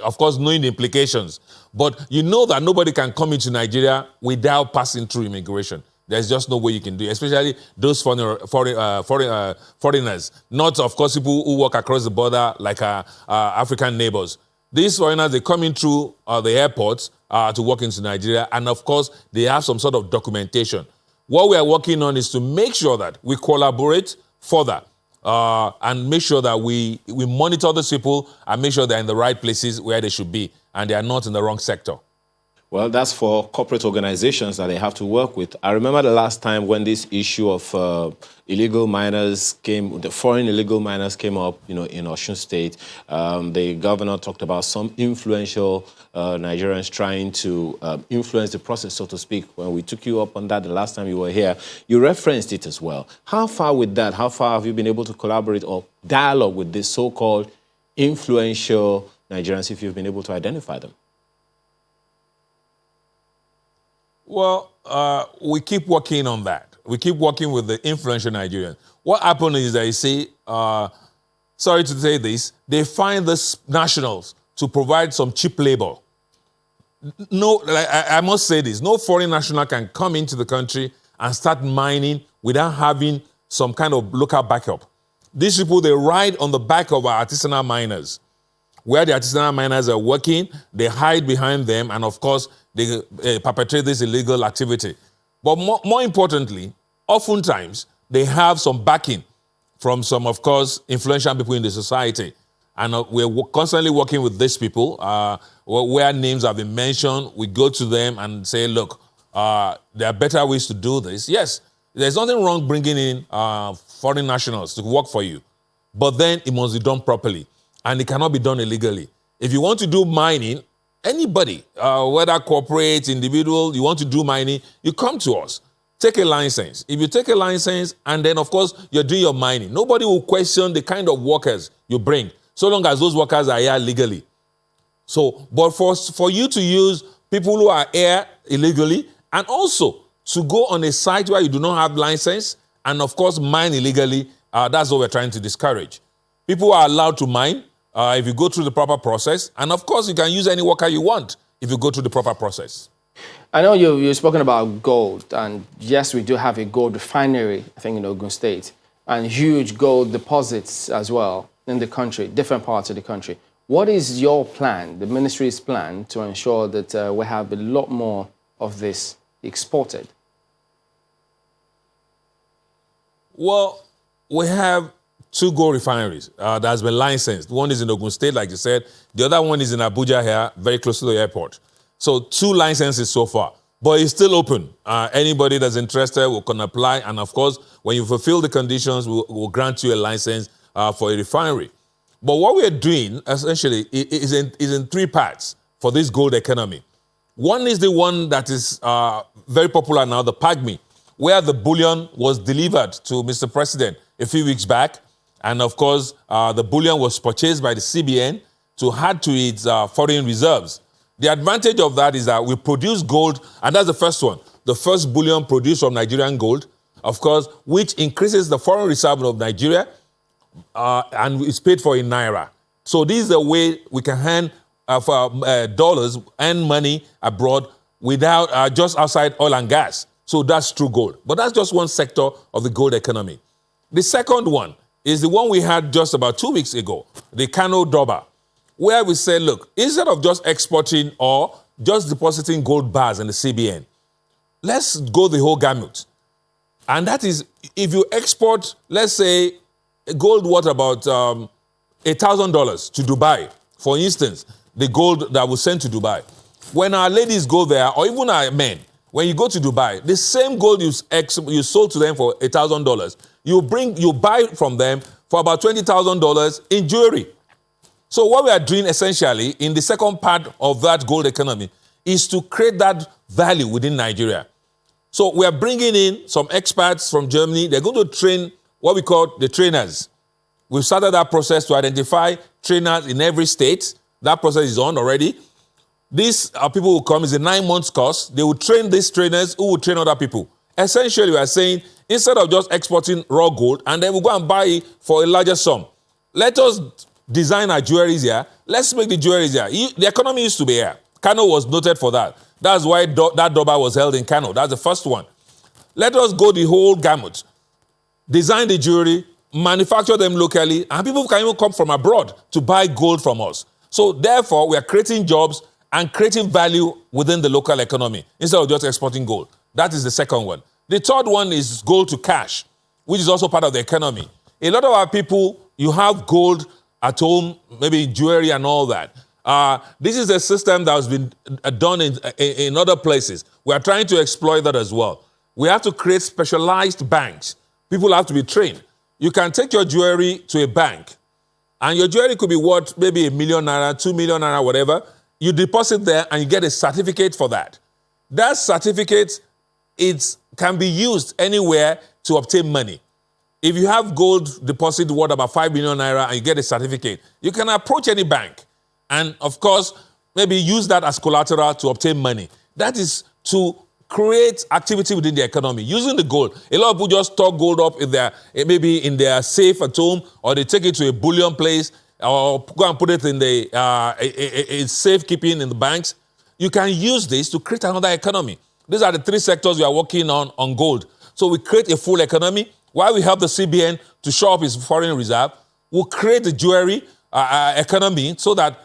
of course, knowing the implications. But you know that nobody can come into Nigeria without passing through immigration. There's just no way you can do it, especially those foreigners, not, of course, people who walk across the border like our African neighbors. These foreigners, they come in through the airports to walk into Nigeria, and, of course, they have some sort of documentation. What we are working on is to make sure that we collaborate further and make sure that we monitor those people and make sure they're in the right places where they should be and they are not in the wrong sector. Well, that's for corporate organizations that they have to work with. I remember the last time when this issue of illegal miners the foreign illegal miners came up, in Osun State. The governor talked about some influential Nigerians trying to influence the process, so to speak. When we took you up on that the last time you were here, you referenced it as well. How far with that? How far have you been able to collaborate or dialogue with this so-called influential Nigerians, if you've been able to identify them? Well, we keep working on that. We keep working with the influential Nigerians. What happened is that you see, sorry to say this, they find the nationals to provide some cheap labor. No, I must say this, no foreign national can come into the country and start mining without having some kind of local backup. These people, they ride on the back of our artisanal miners. Where the artisanal miners are working, they hide behind them, and of course, they perpetrate this illegal activity. But more importantly, oftentimes, they have some backing from some, of course, influential people in the society. And we're constantly working with these people, where names have been mentioned. We go to them and say, look, there are better ways to do this. Yes, there's nothing wrong bringing in foreign nationals to work for you, but then it must be done properly, and it cannot be done illegally. If you want to do mining, anybody, whether corporate, individual, you want to do mining, you come to us. Take a license. If you take a license and then, of course, you're doing your mining, nobody will question the kind of workers you bring, so long as those workers are here legally. So, but for you to use people who are here illegally, and also to go on a site where you do not have license, and of course mine illegally, that's what we're trying to discourage. People are allowed to mine if you go through the proper process, and of course you can use any worker you want if you go through the proper process. I know you've spoken about gold, and yes, we do have a gold refinery, I think, in Ogun State, and huge gold deposits as well in the country, different parts of the country. What is your plan, the ministry's plan, to ensure that we have a lot more of this exported? Well, we have 2 gold refineries that has been licensed. One is in Ogun State, like you said. The other one is in Abuja here, very close to the airport. So 2 licenses so far, but it's still open. Anybody that's interested can apply. And of course, when you fulfill the conditions, we'll grant you a license for a refinery. But what we're doing, essentially, is in 3 parts for this gold economy. One is the one that is very popular now, the PAGMI, where the bullion was delivered to Mr. President a few weeks back. And of course, the bullion was purchased by the CBN to add to its foreign reserves. The advantage of that is that we produce gold, and that's the first one. The first bullion produced from Nigerian gold, of course, which increases the foreign reserve of Nigeria, and it's paid for in Naira. So this is a way we can hand dollars and money abroad without just outside oil and gas. So that's true gold. But that's just one sector of the gold economy. The second one is the one we had just about 2 weeks ago, the Kano Doba, where we said, look, instead of just exporting or just depositing gold bars in the CBN, let's go the whole gamut. And that is, if you export, let's say, gold worth about $1,000 to Dubai, for instance, the gold that was sent to Dubai. When our ladies go there, or even our men, when you go to Dubai, the same gold you sold to them for $1,000, you buy from them for about $20,000 in jewelry. So what we are doing essentially in the second part of that gold economy is to create that value within Nigeria. So we are bringing in some experts from Germany. They're going to train what we call the trainers. We've started that process to identify trainers in every state. That process is on already. These people who come, is a 9-month course. They will train these trainers who will train other people. Essentially, we are saying, instead of just exporting raw gold, and then we'll go and buy it for a larger sum, let us design our jewelry here. Let's make the jewelry here. The economy used to be here. Kano was noted for that. That's why that Doba was held in Kano. That's the first one. Let us go the whole gamut. Design the jewelry, manufacture them locally, and people can even come from abroad to buy gold from us. So therefore, we are creating jobs and creating value within the local economy instead of just exporting gold. That is the second one. The third one is gold to cash, which is also part of the economy. A lot of our people, you have gold at home, maybe jewelry and all that. This is a system that has been done in other places. We are trying to exploit that as well. We have to create specialized banks. People have to be trained. You can take your jewelry to a bank, and your jewelry could be worth maybe ₦1 million, 2 million naira, whatever. You deposit there and you get a certificate for that. That certificate, it can be used anywhere to obtain money. If you have gold deposit worth about 5 million naira and you get a certificate, you can approach any bank and, of course, maybe use that as collateral to obtain money. That is to create activity within the economy using the gold. A lot of people just store gold up maybe in their safe at home, or they take it to a bullion place, or go and put it in the safekeeping in the banks. You can use this to create another economy. These are the 3 sectors we are working on gold. So we create a full economy. while we help the CBN to shore up its foreign reserve, we'll create a jewelry economy so that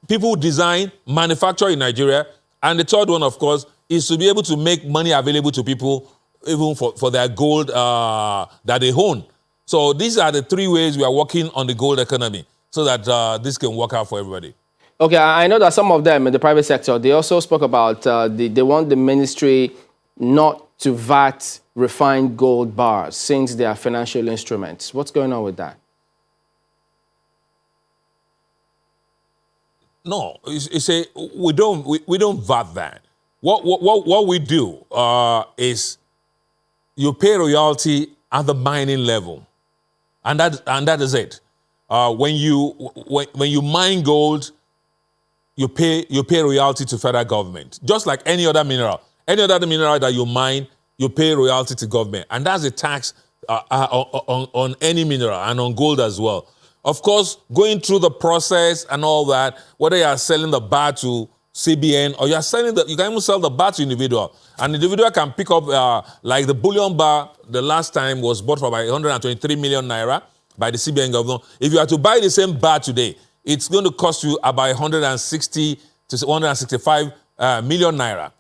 people who design, manufacture in Nigeria. And the third one, of course, is to be able to make money available to people even for their gold that they own. So these are the three ways we are working on the gold economy so that this can work out for everybody. Okay, I know that some of them in the private sector, they also spoke about they want the ministry not to VAT refined gold bars since they are financial instruments. What's going on with that? No, you say we don't VAT that. What we do is you pay royalty at the mining level, and that is it. When you mine gold, you pay royalty to federal government, just like any other mineral. Any other mineral that you mine, you pay royalty to government, and that's a tax on any mineral and on gold as well. Of course, going through the process and all that, whether you are selling the bar to CBN or you are selling you can even sell the bar to individual. An individual can pick up, like the bullion bar, the last time was bought for about 123 million naira by the CBN governor. If you are to buy the same bar today, it's going to cost you about 160 to 165 million naira.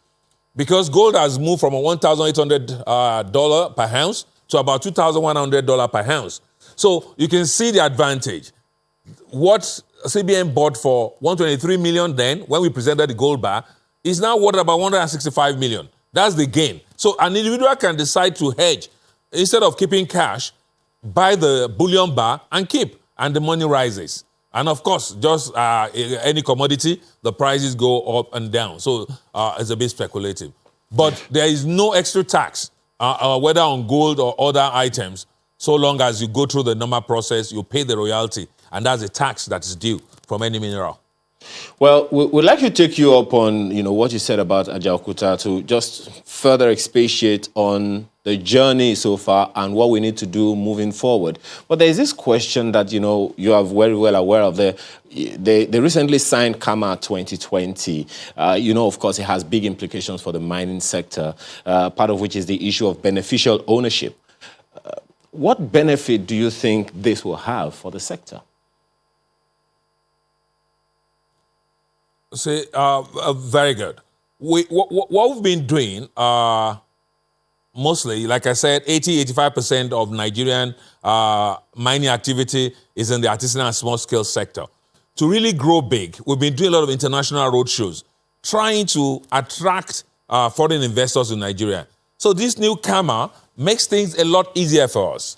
Because gold has moved from a $1,800 per ounce to about $2,100 per ounce. So you can see the advantage. What CBN bought for 123 million then, when we presented the gold bar, is now worth about 165 million. That's the gain. So an individual can decide to hedge. Instead of keeping cash, buy the bullion bar and keep, and the money rises. And of course, just any commodity, the prices go up and down. So it's a bit speculative. But there is no extra tax, whether on gold or other items, so long as you go through the normal process, you pay the royalty, and that's a tax that is due from any mineral. Well, we'd like to take you up on, what you said about Ajaokuta to just further expatiate on the journey so far and what we need to do moving forward. But there is this question that, you are very well aware of. They recently signed CAMA 2020. Of course, it has big implications for the mining sector, part of which is the issue of beneficial ownership. What benefit do you think this will have for the sector? Very good. What we've been doing, mostly, like I said, 80-85% of Nigerian mining activity is in the artisanal and small-scale sector. To really grow big, we've been doing a lot of international roadshows, trying to attract foreign investors in Nigeria. So this new CAMA makes things a lot easier for us,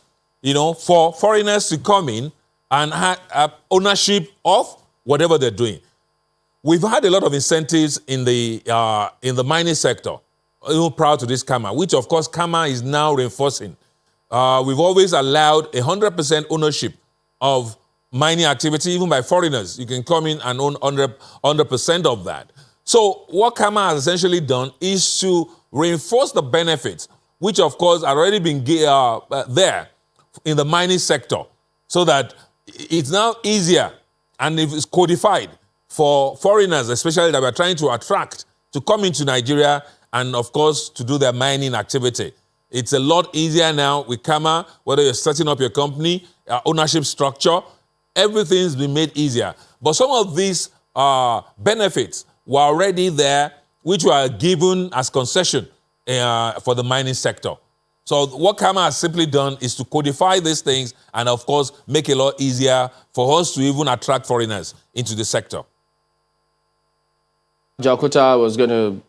for foreigners to come in and have ownership of whatever they're doing. We've had a lot of incentives in the mining sector, even prior to this CAMA, which of course CAMA is now reinforcing. We've always allowed 100% ownership of mining activity, even by foreigners. You can come in and own 100% of that. So what CAMA has essentially done is to reinforce the benefits, which of course are already been there in the mining sector, so that it's now easier and it's codified for foreigners, especially that we're trying to attract, to come into Nigeria and, of course, to do their mining activity. It's a lot easier now with CAMA, whether you're setting up your company, ownership structure, everything's been made easier. But some of these benefits were already there, which were given as concession for the mining sector. So what CAMA has simply done is to codify these things and, of course, make it a lot easier for us to even attract foreigners into the sector. Ajaokuta was going to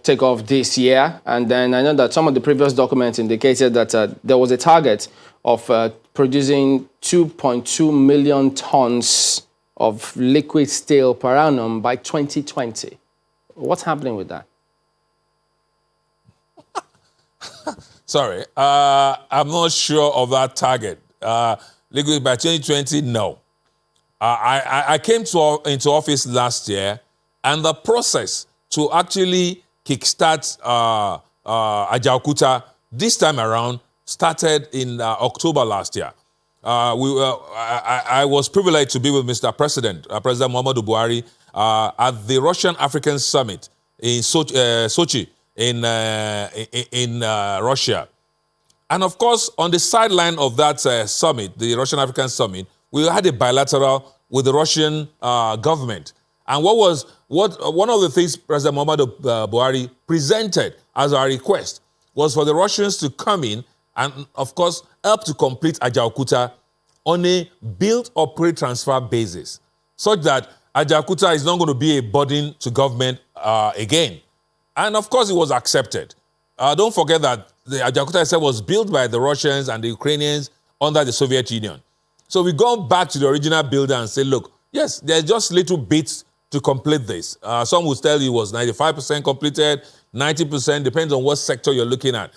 take off this year, and then I know that some of the previous documents indicated that there was a target of producing 2.2 million tons of liquid steel per annum by 2020. What's happening with that? Sorry, I'm not sure of that target. Liquid by 2020, no. I came into office last year, and the process to actually kickstart Ajaokuta this time around started in October last year. I was privileged to be with Mr. President, President Muhammadu Buhari, at the Russian African Summit in Sochi in Russia. And of course, on the sideline of that summit, the Russian-African summit, we had a bilateral with the Russian government. And one of the things President Muhammadu Buhari presented as our request was for the Russians to come in and, of course, help to complete Ajaokuta on a build, operate, transfer basis, such that Ajaokuta is not going to be a burden to government again. And, of course, it was accepted. Don't forget that the Ajaokuta itself was built by the Russians and the Ukrainians under the Soviet Union. So we go back to the original builder and say, look, yes, there's just little bits to complete this. Some will tell you it was 95% completed, 90%, depends on what sector you're looking at.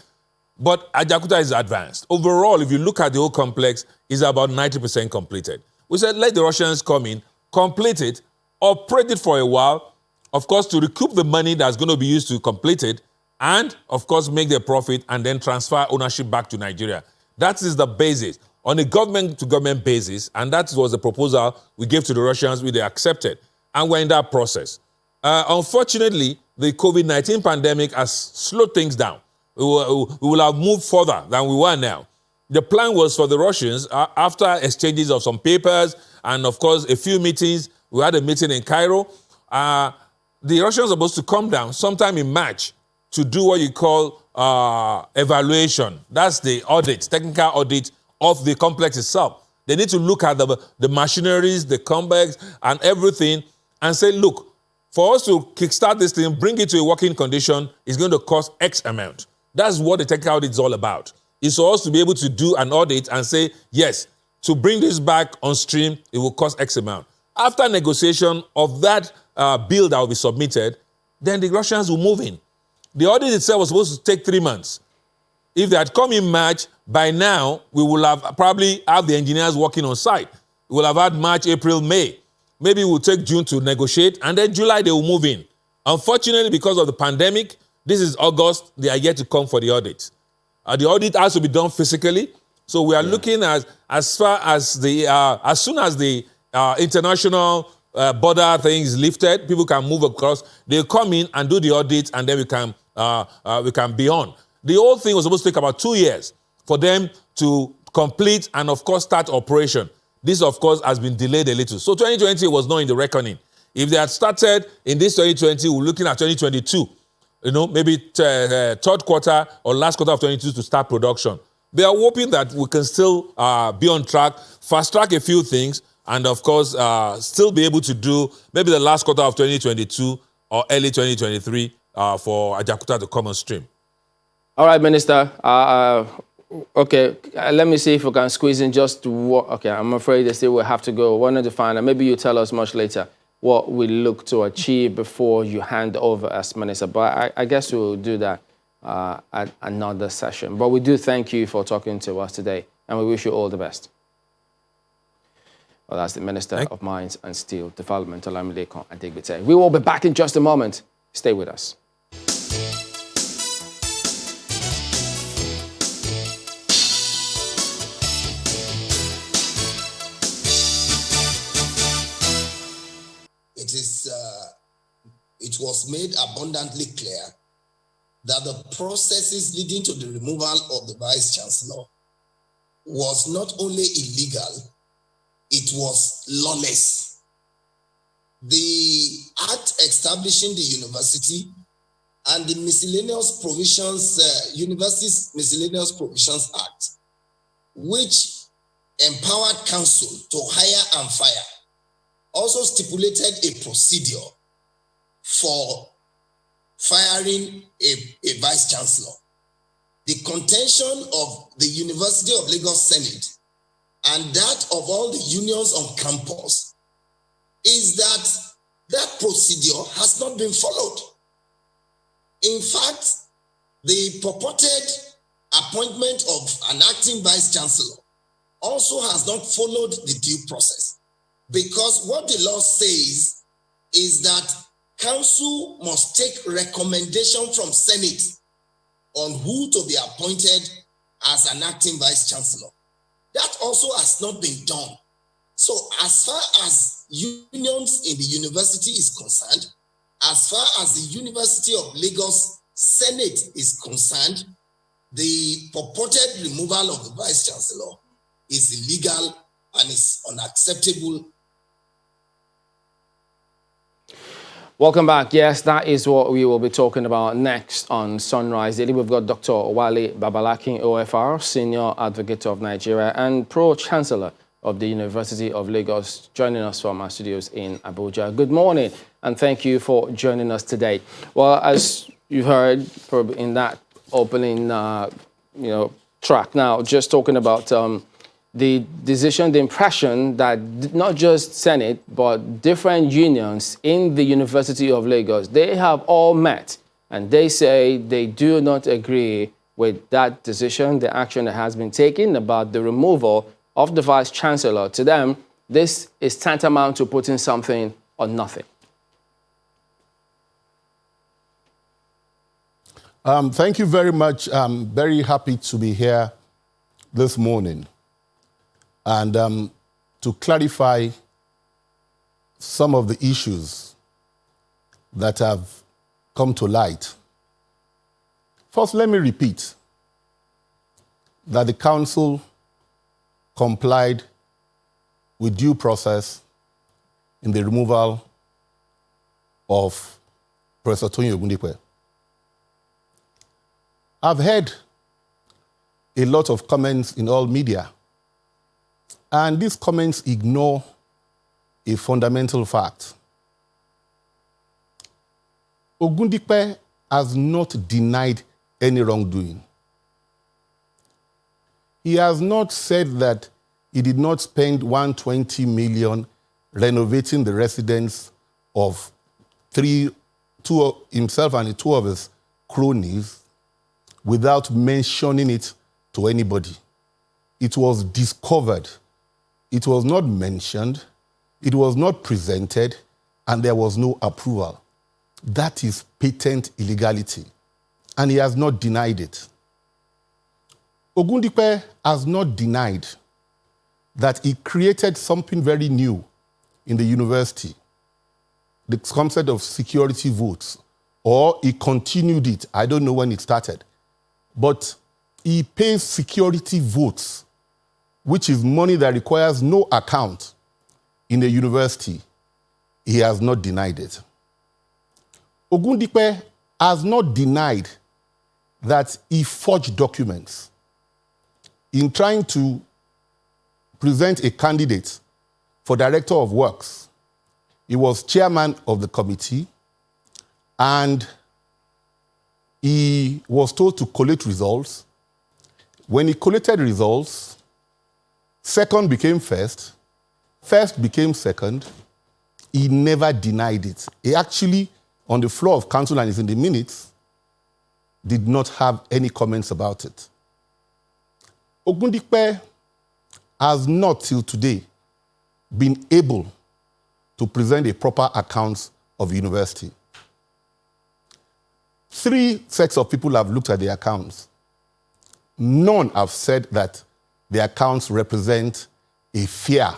But Ajaokuta is advanced. Overall, if you look at the whole complex, it's about 90% completed. We said, let the Russians come in, complete it, operate it for a while, of course, to recoup the money that's going to be used to complete it, and, of course, make their profit and then transfer ownership back to Nigeria. That is the basis, on a government-to-government basis, and that was the proposal we gave to the Russians, which they accepted. And we're in that process. Unfortunately, the COVID-19 pandemic has slowed things down. We will have moved further than we were now. The plan was for the Russians, after exchanges of some papers and, of course, a few meetings, we had a meeting in Cairo. The Russians are supposed to come down sometime in March to do what you call evaluation. That's the audit, technical audit of the complex itself. They need to look at the machineries, the complex, and everything, and say, look, for us to kickstart this thing, bring it to a working condition, is going to cost X amount. That's what the technical audit is all about. It's for us to be able to do an audit and say, yes, to bring this back on stream, it will cost X amount. After negotiation of that bill that will be submitted, then the Russians will move in. The audit itself was supposed to take 3 months. If they had come in March, by now, we will have probably have the engineers working on site. We will have had March, April, May. Maybe we'll take June to negotiate, and then July they will move in. Unfortunately, because of the pandemic, this is August, they are yet to come for the audit. The audit has to be done physically, so we are looking at as soon as the international border thing is lifted, people can move across, they'll come in and do the audit, and then we can be on. The whole thing was supposed to take about 2 years for them to complete and, of course, start operation. This, of course, has been delayed a little. So 2020 was not in the reckoning. If they had started in this 2020, we're looking at 2022. Maybe third quarter or last quarter of 2022 to start production. They are hoping that we can still be on track, fast-track a few things, and, of course, still be able to do maybe the last quarter of 2022 or early 2023 for Ajaokuta to come on stream. All right, Minister. Okay, let me see if we can squeeze in just what. Okay, I'm afraid they still will have to go. Wanted to find out. Maybe you tell us much later what we look to achieve before you hand over as Minister. But I guess we'll do that at another session. But we do thank you for talking to us today, and we wish you all the best. Well, that's the Minister of Mines and Steel Development, Olamide Adegbite. We will be back in just a moment. Stay with us. It was made abundantly clear that the processes leading to the removal of the Vice Chancellor was not only illegal, it was lawless. The Act establishing the university and the Miscellaneous Provisions, Universities Miscellaneous Provisions Act, which empowered council to hire and fire, also stipulated a procedure for firing a vice chancellor. The contention of the University of Lagos Senate and that of all the unions on campus is that procedure has not been followed. In fact, the purported appointment of an acting vice chancellor also has not followed the due process, because what the law says is that council must take recommendation from Senate on who to be appointed as an acting vice chancellor. That also has not been done. So as far as unions in the university is concerned, as far as the University of Lagos Senate is concerned, the purported removal of the Vice Chancellor is illegal and is unacceptable. Welcome back. Yes, that is what we will be talking about next on Sunrise Daily. We've got Dr. Wale Babalakin, OFR, Senior Advocate of Nigeria and Pro-Chancellor of the University of Lagos, joining us from our studios in Abuja. Good morning, and thank you for joining us today. Well, as you heard probably in that opening track now, just talking about the decision, the impression that not just Senate, but different unions in the University of Lagos, they have all met and they say they do not agree with that decision, the action that has been taken about the removal of the Vice Chancellor. To them, this is tantamount to putting something on nothing. Thank you very much. I'm very happy to be here this morning and to clarify some of the issues that have come to light. First, let me repeat that the Council complied with due process in the removal of Professor Tony Ogundipe. I've heard a lot of comments in all media, and these comments ignore a fundamental fact. Ogundipe has not denied any wrongdoing. He has not said that he did not spend 120 million renovating the residence of himself and two of his cronies without mentioning it to anybody. It was discovered. It was not mentioned. It was not presented, and there was no approval. That is patent illegality, and he has not denied it. Ogundipe has not denied that he created something very new in the university, the concept of security votes, or he continued it. I don't know when it started. But he pays security votes, which is money that requires no account in the university. He has not denied it. Ogundipe has not denied that he forged documents in trying to present a candidate for Director of Works. He was chairman of the committee, and he was told to collate results. When he collated results, second became first, first became second. He never denied it. He actually, on the floor of council and is in the minutes, did not have any comments about it. Ogundipe has not till today been able to present a proper account of the university. 3 sets of people have looked at the accounts. None have said that the accounts represent a fair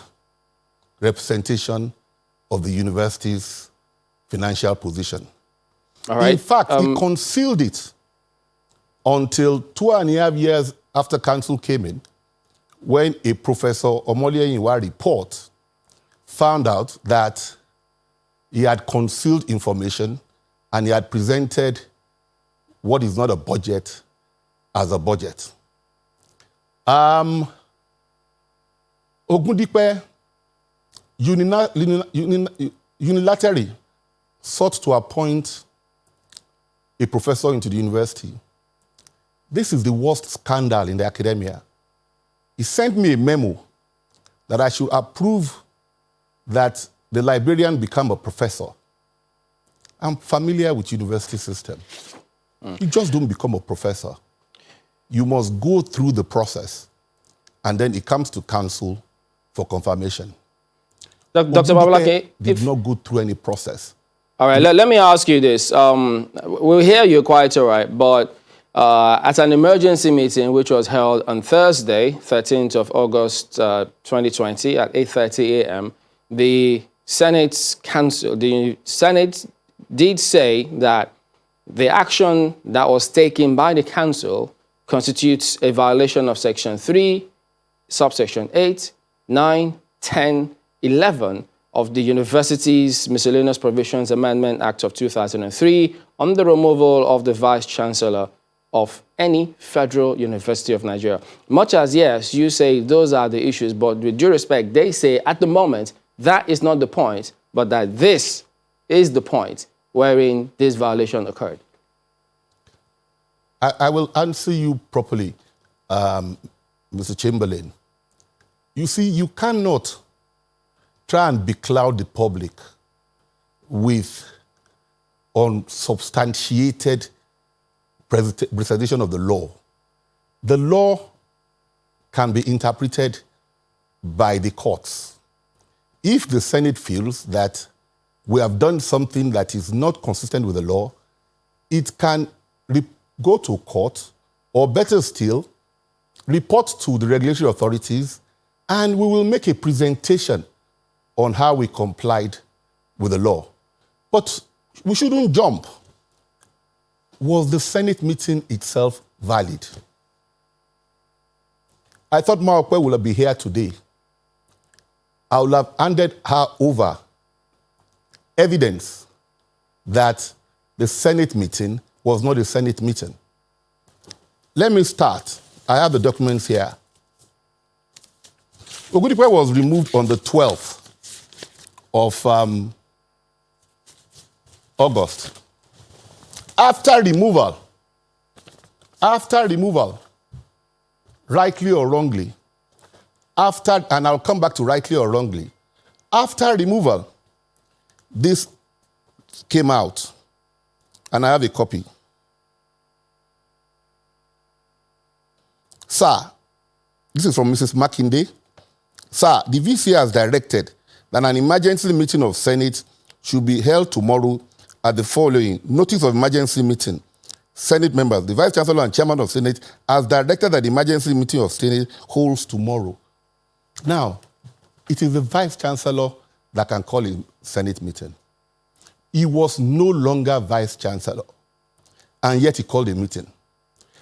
representation of the university's financial position. All right. In fact, he concealed it until 2.5 years after council came in, when a Professor Omolie-Yinwa report found out that he had concealed information and he had presented what is not a budget as a budget. Ogundipe unilaterally sought to appoint a professor into the university. This is the worst scandal in the academia. He sent me a memo that I should approve that the librarian become a professor. I'm familiar with university system. You just don't become a professor. You must go through the process, and then it comes to council for confirmation. Dr. Babalake did not go through any process. All right, let me ask you this. We'll hear you quite all right, but at an emergency meeting which was held on Thursday, 13th of August 2020 at 8:30 a.m., the Senate did say that the action that was taken by the council constitutes a violation of Section 3, subsection 8, 9, 10, 11 of the Universities Miscellaneous Provisions Amendment Act of 2003 on the removal of the Vice-Chancellor of any federal university of Nigeria. Much as, yes, you say those are the issues, but with due respect, they say at the moment that is not the point, but that this is the point wherein this violation occurred. I will answer you properly, Mr. Chamberlain. You see, you cannot try and becloud the public with unsubstantiated presentation of the law. The law can be interpreted by the courts. If the Senate feels that we have done something that is not consistent with the law, it can go to court, or better still, report to the regulatory authorities, and we will make a presentation on how we complied with the law. But we shouldn't jump. Was the Senate meeting itself valid? I thought Maokwe would be here today. I would have handed her over evidence that the Senate meeting was not a Senate meeting. Let me start. I have the documents here. Ogundipe was removed on the 12th of August. After removal, rightly or wrongly, and I'll come back to rightly or wrongly, after removal, this came out, and I have a copy. Sir, this is from Mrs. Makinde. Sir, the VC has directed that an emergency meeting of Senate should be held tomorrow at the following notice of emergency meeting. Senate members, the Vice Chancellor and Chairman of Senate has directed that the emergency meeting of Senate holds tomorrow. Now, it is the Vice Chancellor that can call a Senate meeting. He was no longer Vice Chancellor, and yet he called a meeting.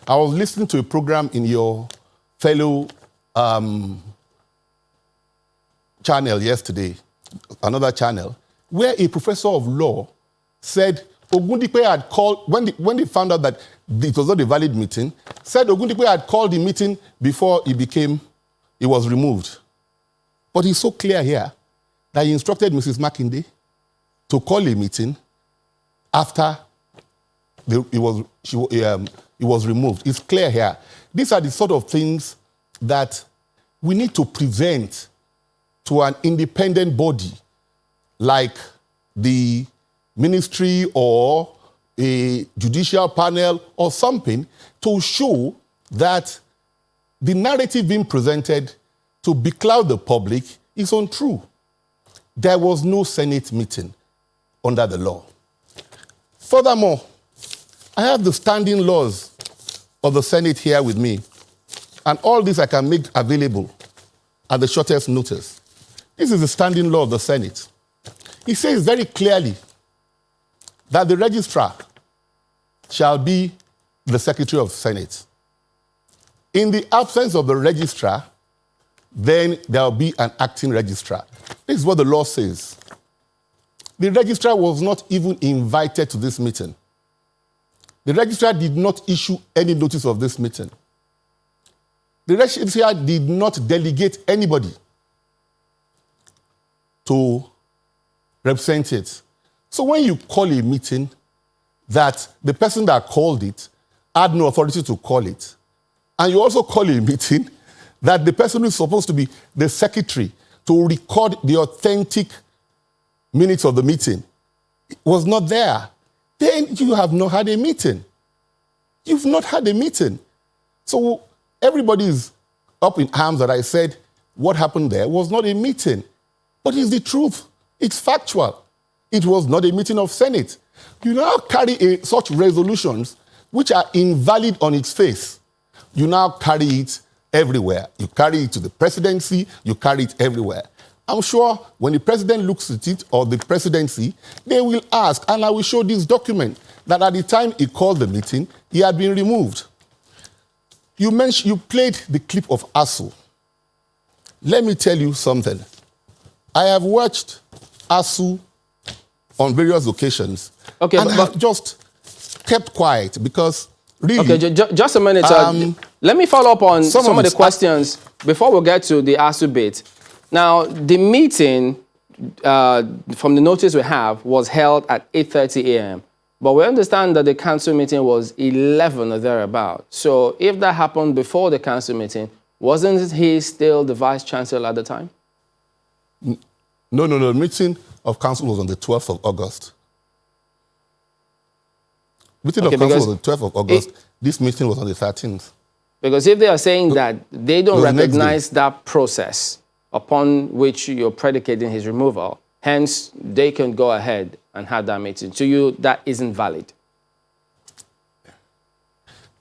I was listening to a program in your fellow channel yesterday, another channel, where a professor of law said Ogundipe had called, when they found out that it was not a valid meeting, said Ogundipe had called the meeting before he was removed. But he's so clear here that he instructed Mrs. Makinde to call a meeting after he was removed. It's clear here. These are the sort of things that we need to present to an independent body like the ministry or a judicial panel or something to show that the narrative being presented to becloud the public is untrue. There was no Senate meeting under the law. Furthermore, I have the standing laws of the Senate here with me, and all this I can make available at the shortest notice. This is the standing law of the Senate. It says very clearly that the registrar shall be the Secretary of Senate. In the absence of the registrar, then there will be an acting registrar. This is what the law says. The registrar was not even invited to this meeting. The registrar did not issue any notice of this meeting. The registrar did not delegate anybody to represent it. So when you call a meeting that the person that called it had no authority to call it, and you also call a meeting that the person who is supposed to be the secretary to record the authentic minutes of the meeting was not there, then you have not had a meeting. You've not had a meeting. So everybody is up in arms that I said what happened there was not a meeting. But it's the truth. It's factual. It was not a meeting of Senate. You now carry such resolutions which are invalid on its face. You now carry it everywhere. You carry it to the presidency. You carry it everywhere. I'm sure when the president looks at it, or the presidency, they will ask, and I will show this document, that at the time he called the meeting, he had been removed. You played the clip of ASU. Let me tell you something. I have watched ASU on various occasions, Okay, and I have just kept quiet because really... Okay, just a minute. Let me follow up on some of the questions before we get to the ASU bit. Now, the meeting, from the notice we have, was held at 8:30 a.m., but we understand that the council meeting was 11 or thereabout. So if that happened before the council meeting, wasn't he still the vice-chancellor at the time? No. The meeting of council was on the 12th of August. Meeting of council was on the 12th of August. This meeting was on the 13th. Because if they are saying that they don't recognize that process upon which you're predicating his removal, hence they can go ahead and have that meeting. To you, that isn't valid.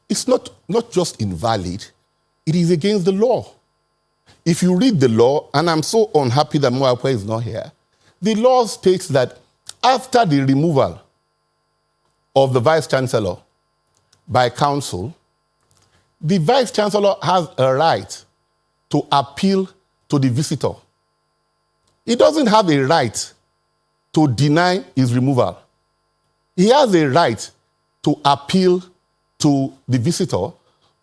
It's not just invalid, it is against the law. If you read the law, and I'm so unhappy that Moakwe is not here, the law states that after the removal of the vice-chancellor by council, the vice-chancellor has a right to appeal to the visitor. He doesn't have a right to deny his removal. He has a right to appeal to the visitor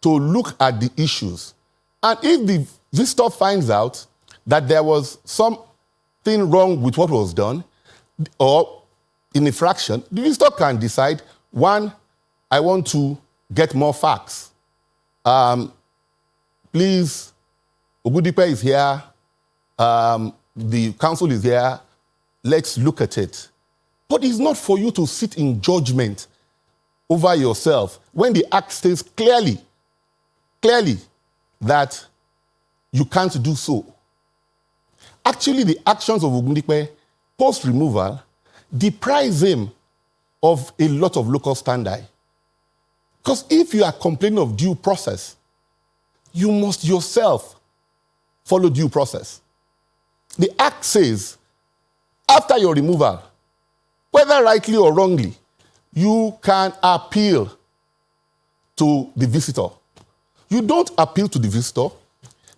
to look at the issues. And if the visitor finds out that there was something wrong with what was done, or in infraction, the visitor can decide, one, I want to get more facts. Please, Ogudipe is here, the council is here, let's look at it. But it's not for you to sit in judgment over yourself when the act states clearly that you can't do so. Actually, the actions of Ogundipe post-removal deprives him of a lot of local standby. Because if you are complaining of due process, you must yourself follow due process. The act says, after your removal, whether rightly or wrongly, you can appeal to the visitor. You don't appeal to the visitor.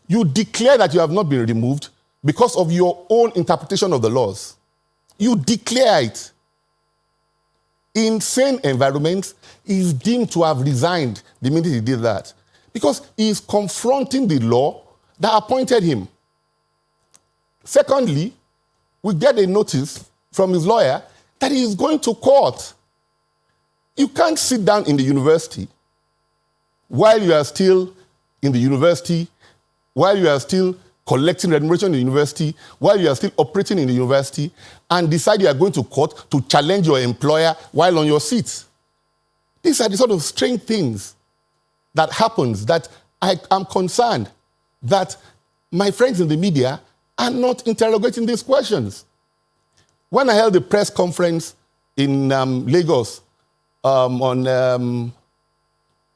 You declare that you have not been removed because of your own interpretation of the laws. You declare it. In sane environments, he is deemed to have resigned the minute he did that because he is confronting the law that appointed him. Secondly, we get a notice from his lawyer that he is going to court. You can't sit down in the university while you are still in the university, while you are still collecting remuneration in the university, while you are still operating in the university, and decide you are going to court to challenge your employer while on your seat. These are the sort of strange things that happens that I am concerned that my friends in the media are not interrogating these questions. When I held a press conference in Lagos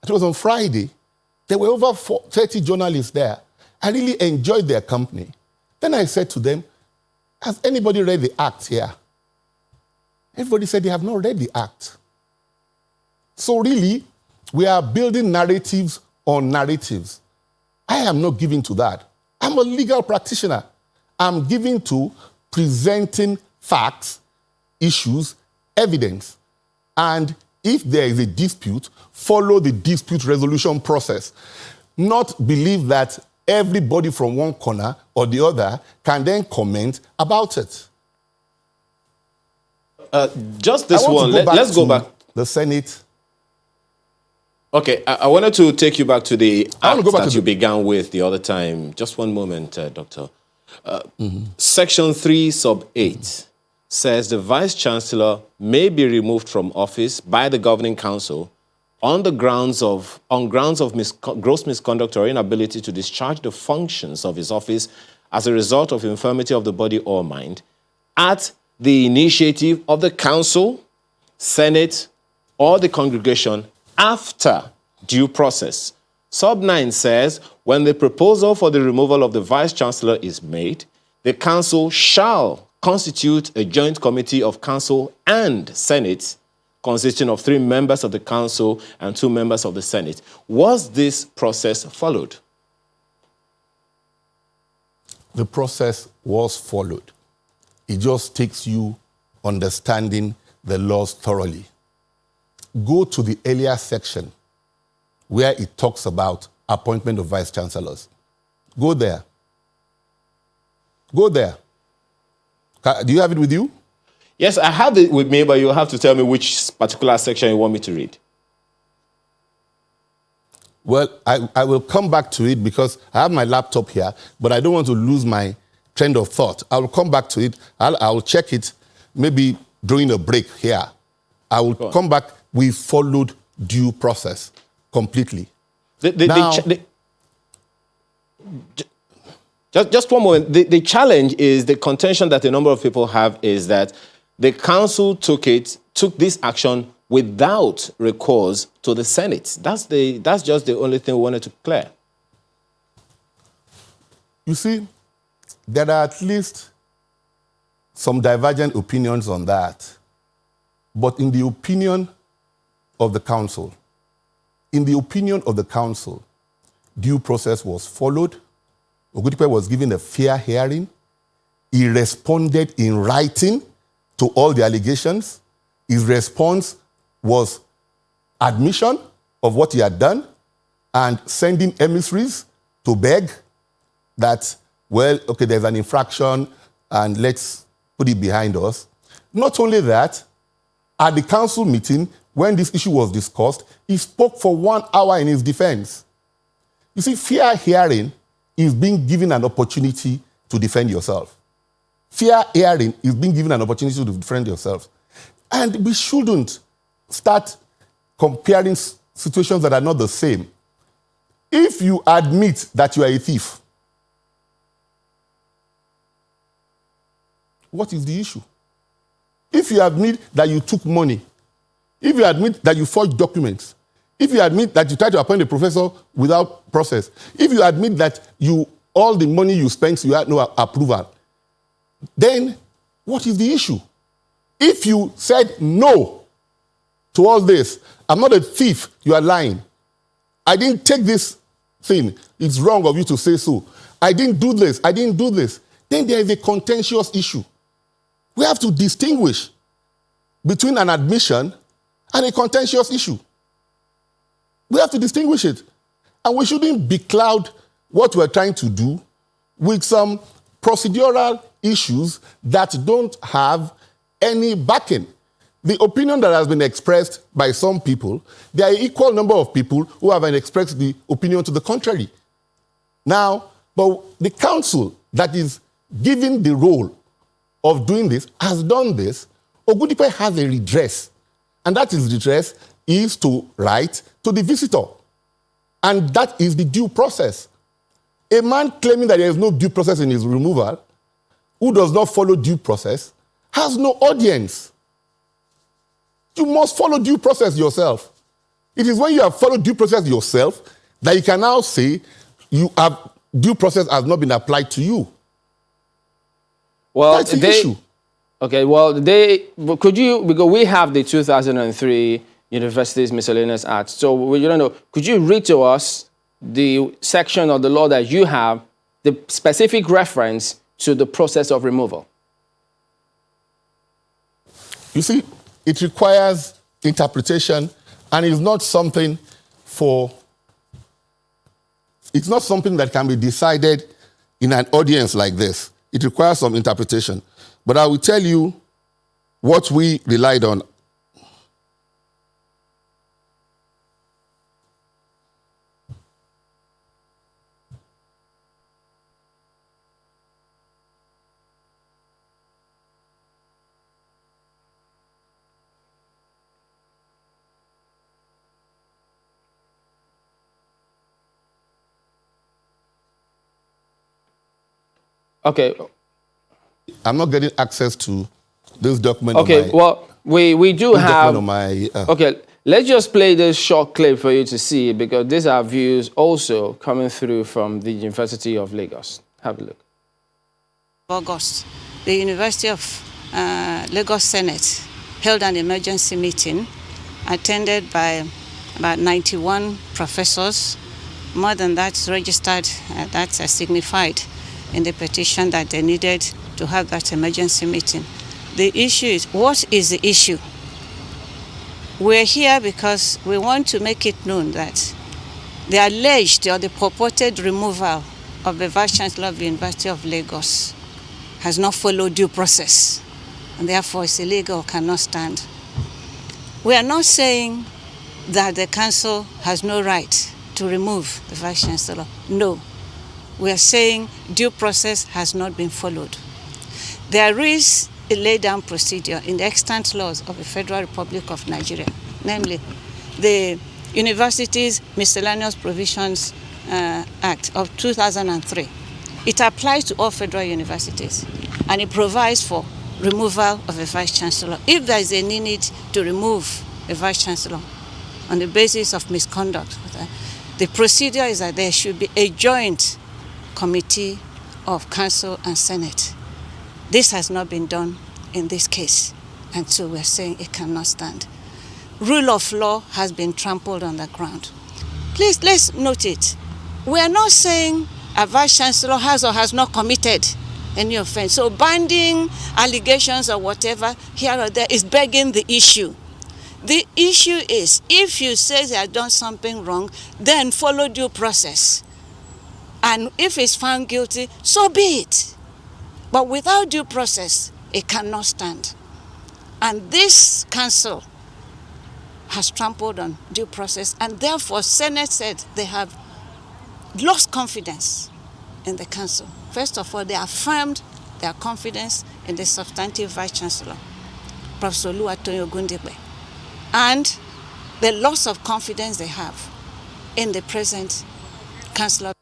it was on Friday, there were over 30 journalists there. I really enjoyed their company. Then I said to them, has anybody read the act here? Everybody said they have not read the act. So really, we are building narratives on narratives. I am not giving to that. I'm a legal practitioner. I'm giving to presenting facts, issues, evidence. And if there is a dispute, follow the dispute resolution process. Not believe that everybody from one corner or the other can then comment about it. Just this one. Let's go back. The Senate. Okay, I wanted to take you back to the act that you began with the other time. Just one moment, Doctor. Section 3, sub 8 says the Vice-Chancellor may be removed from office by the Governing Council on grounds of gross misconduct or inability to discharge the functions of his office as a result of infirmity of the body or mind at the initiative of the Council, Senate, or the congregation after due process. Sub 9 says, when the proposal for the removal of the Vice-Chancellor is made, the Council shall constitute a joint committee of Council and Senate consisting of 3 members of the council and 2 members of the Senate. Was this process followed? The process was followed. It just takes you understanding the laws thoroughly. Go to the earlier section where it talks about appointment of vice chancellors. Go there. Go there. Do you have it with you? Yes, I have it with me, but you'll have to tell me which particular section you want me to read. Well, I will come back to it because I have my laptop here, but I don't want to lose my train of thought. I will come back to it. I'll check it maybe during a break here. I will come back. We followed due process completely. Just one moment. The challenge is, the contention that a number of people have is that the council took this action without recourse to the Senate. That's just the only thing we wanted to clear. You see, there are at least some divergent opinions on that. But in the opinion of the council, due process was followed. Ogudipe was given a fair hearing. He responded in writing to all the allegations. His response was admission of what he had done and sending emissaries to beg that, well, okay, there's an infraction and let's put it behind us. Not only that, at the council meeting, when this issue was discussed, he spoke for 1 hour in his defense. You see, fair hearing is being given an opportunity to defend yourself. Fair hearing is being given an opportunity to defend yourself. And we shouldn't start comparing situations that are not the same. If you admit that you are a thief, what is the issue? If you admit that you took money, if you admit that you forged documents, if you admit that you tried to appoint a professor without process, if you admit that all the money you spent, you had no approval, then what is the issue? If you said no to all this, I'm not a thief, you are lying. I didn't take this thing, it's wrong of you to say so. I didn't do this, then there is a contentious issue. We have to distinguish between an admission and a contentious issue. We have to distinguish it. And we shouldn't becloud what we're trying to do with some procedural issues that don't have any backing. The opinion that has been expressed by some people, there are an equal number of people who have expressed the opinion to the contrary. Now, but the council that is given the role of doing this has done this. Ogudipe has a redress, and that is redress is to write to the visitor, and that is the due process. A man claiming that there is no due process in his removal, who does not follow due process, has no audience. You must follow due process yourself. It is when you have followed due process yourself that you can now say due process has not been applied to you. Well, that's the issue. Okay, well, because we have the 2003 Universities Miscellaneous Act. So we don't know, could you read to us the section of the law that you have, the specific reference to the process of removal? You see, it requires interpretation, and it's not something that can be decided in an audience like this. It requires some interpretation. But I will tell you what we relied on. Okay. I'm not getting access to this document. Okay, well, we do have... Okay, let's just play this short clip for you to see, because these are views also coming through from the University of Lagos. Have a look. August, the University of Lagos Senate held an emergency meeting attended by about 91 professors. More than that registered, that's signified in the petition that they needed to have that emergency meeting. The issue is, what is the issue? We're here because we want to make it known that the alleged or the purported removal of the Vice Chancellor of the University of Lagos has not followed due process, and therefore is illegal, cannot stand. We are not saying that the council has no right to remove the Vice Chancellor. No. We are saying due process has not been followed. There is a laid-down procedure in the extant laws of the Federal Republic of Nigeria, namely the Universities Miscellaneous Provisions Act of 2003. It applies to all federal universities, and it provides for removal of a Vice Chancellor. If there is a need to remove a Vice Chancellor on the basis of misconduct, the procedure is that there should be a joint committee of Council and Senate. This has not been done in this case, and so we're saying it cannot stand. Rule of law has been trampled on the ground. Please, let's note it. We are not saying a Vice Chancellor has or has not committed any offense. So binding allegations or whatever here or there is begging the issue. The issue is, if you say they have done something wrong, then follow due process. And if it's found guilty, so be it. But without due process, it cannot stand. And this council has trampled on due process, and therefore Senate said they have lost confidence in the council. First of all, they affirmed their confidence in the substantive Vice Chancellor, Professor Oluwatoyin Ogundipe, and the loss of confidence they have in the present Chancellor.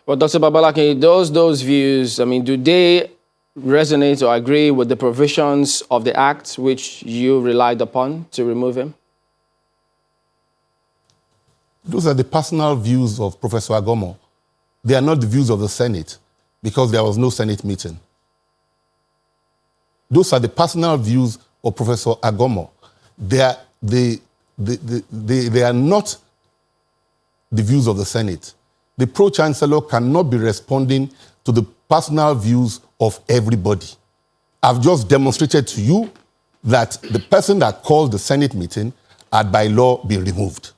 Well, Dr. Babalaki, those views, I mean, do they resonate or agree with the provisions of the Act which you relied upon to remove him? Those are the personal views of Professor Agomo. They are not the views of the Senate, because there was no Senate meeting. Those are the personal views of Professor Agomo. They are not the views of the Senate. The Pro-Chancellor cannot be responding to the personal views of everybody. I've just demonstrated to you that the person that called the Senate meeting had by law been removed.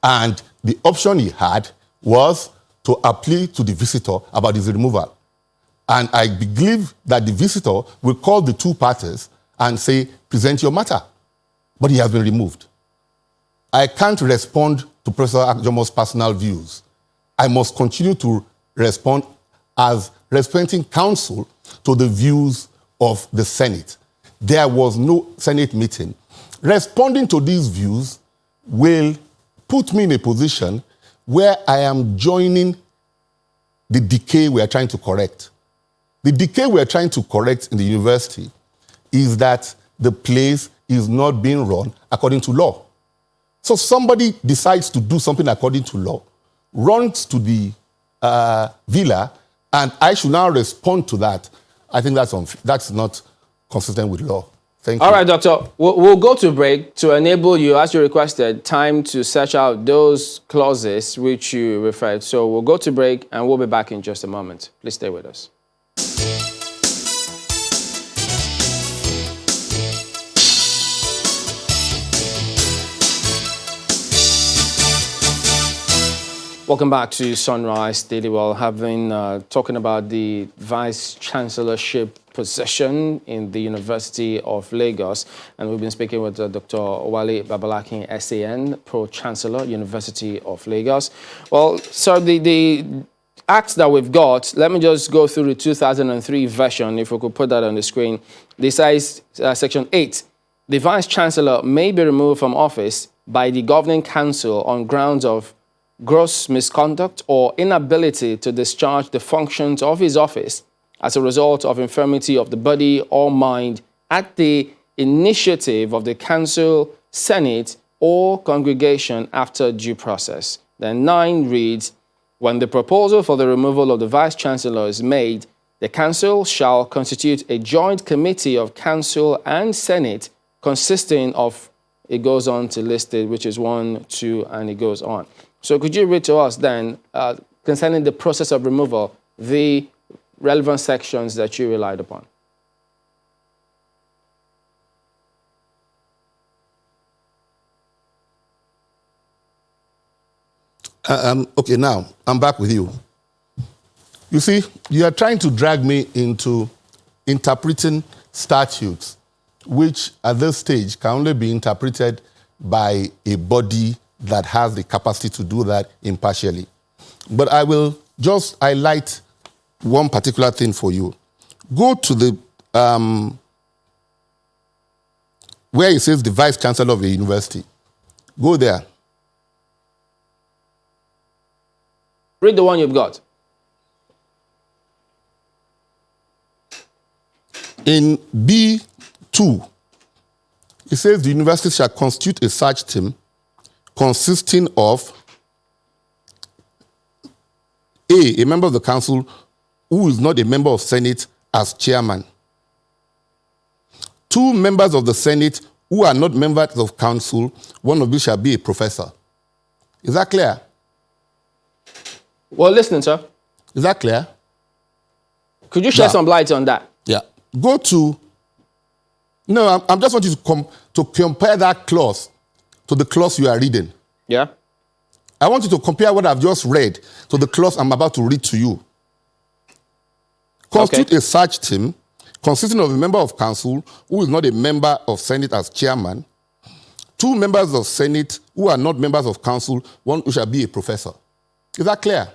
And the option he had was to appeal to the visitor about his removal. And I believe that the visitor will call the two parties and say, present your matter. But he has been removed. I can't respond to Professor Agomo's personal views. I must continue to respond as representing counsel to the views of the Senate. There was no Senate meeting. Responding to these views will put me in a position where I am joining the decay we are trying to correct. The decay we are trying to correct in the university is that the place is not being run according to law. So somebody decides to do something according to law, runs to the villa, and I should now respond to that. I think that's not consistent with law. Thank you. All right, Doctor. We'll go to break to enable you, as you requested, time to search out those clauses which you referred. So we'll go to break, and we'll be back in just a moment. Please stay with us. Welcome back to Sunrise Daily. Well, having talking about the Vice Chancellorship position in the University of Lagos, and we've been speaking with Dr. Wale Babalaki, SAN, Pro-Chancellor, University of Lagos. Well, so the acts that we've got, let me just go through the 2003 version, if we could put that on the screen. This says, Section 8, the Vice Chancellor may be removed from office by the Governing Council on grounds of gross misconduct or inability to discharge the functions of his office as a result of infirmity of the body or mind at the initiative of the council, senate, or congregation after due process. Then 9 reads, when the proposal for the removal of the vice chancellor is made, The council shall constitute a joint committee of council and senate consisting of, it goes on to list it, which is 1, 2, and it goes on. So could you read to us then, concerning the process of removal, the relevant sections that you relied upon? Okay, now I'm back with you. You see, you are trying to drag me into interpreting statutes, which at this stage can only be interpreted by a body that has the capacity to do that impartially. But I will just highlight one particular thing for you. Go to the, where it says the Vice Chancellor of a university. Go there. Read the one you've got. In B2, it says the university shall constitute a search team consisting of A member of the council who is not a member of Senate as chairman. 2 members of the Senate who are not members of council, one of which shall be a professor. Is that clear? Well, listening, sir. Is that clear? Could you shed Yeah. some light on that? Yeah. Go to, no, I'm just want you to compare that clause to the clause you are reading. Yeah? I want you to compare what I've just read to the clause I'm about to read to you. Constitute a search team consisting of a member of council who is not a member of Senate as chairman, 2 members of Senate who are not members of council, one who shall be a professor. Is that clear?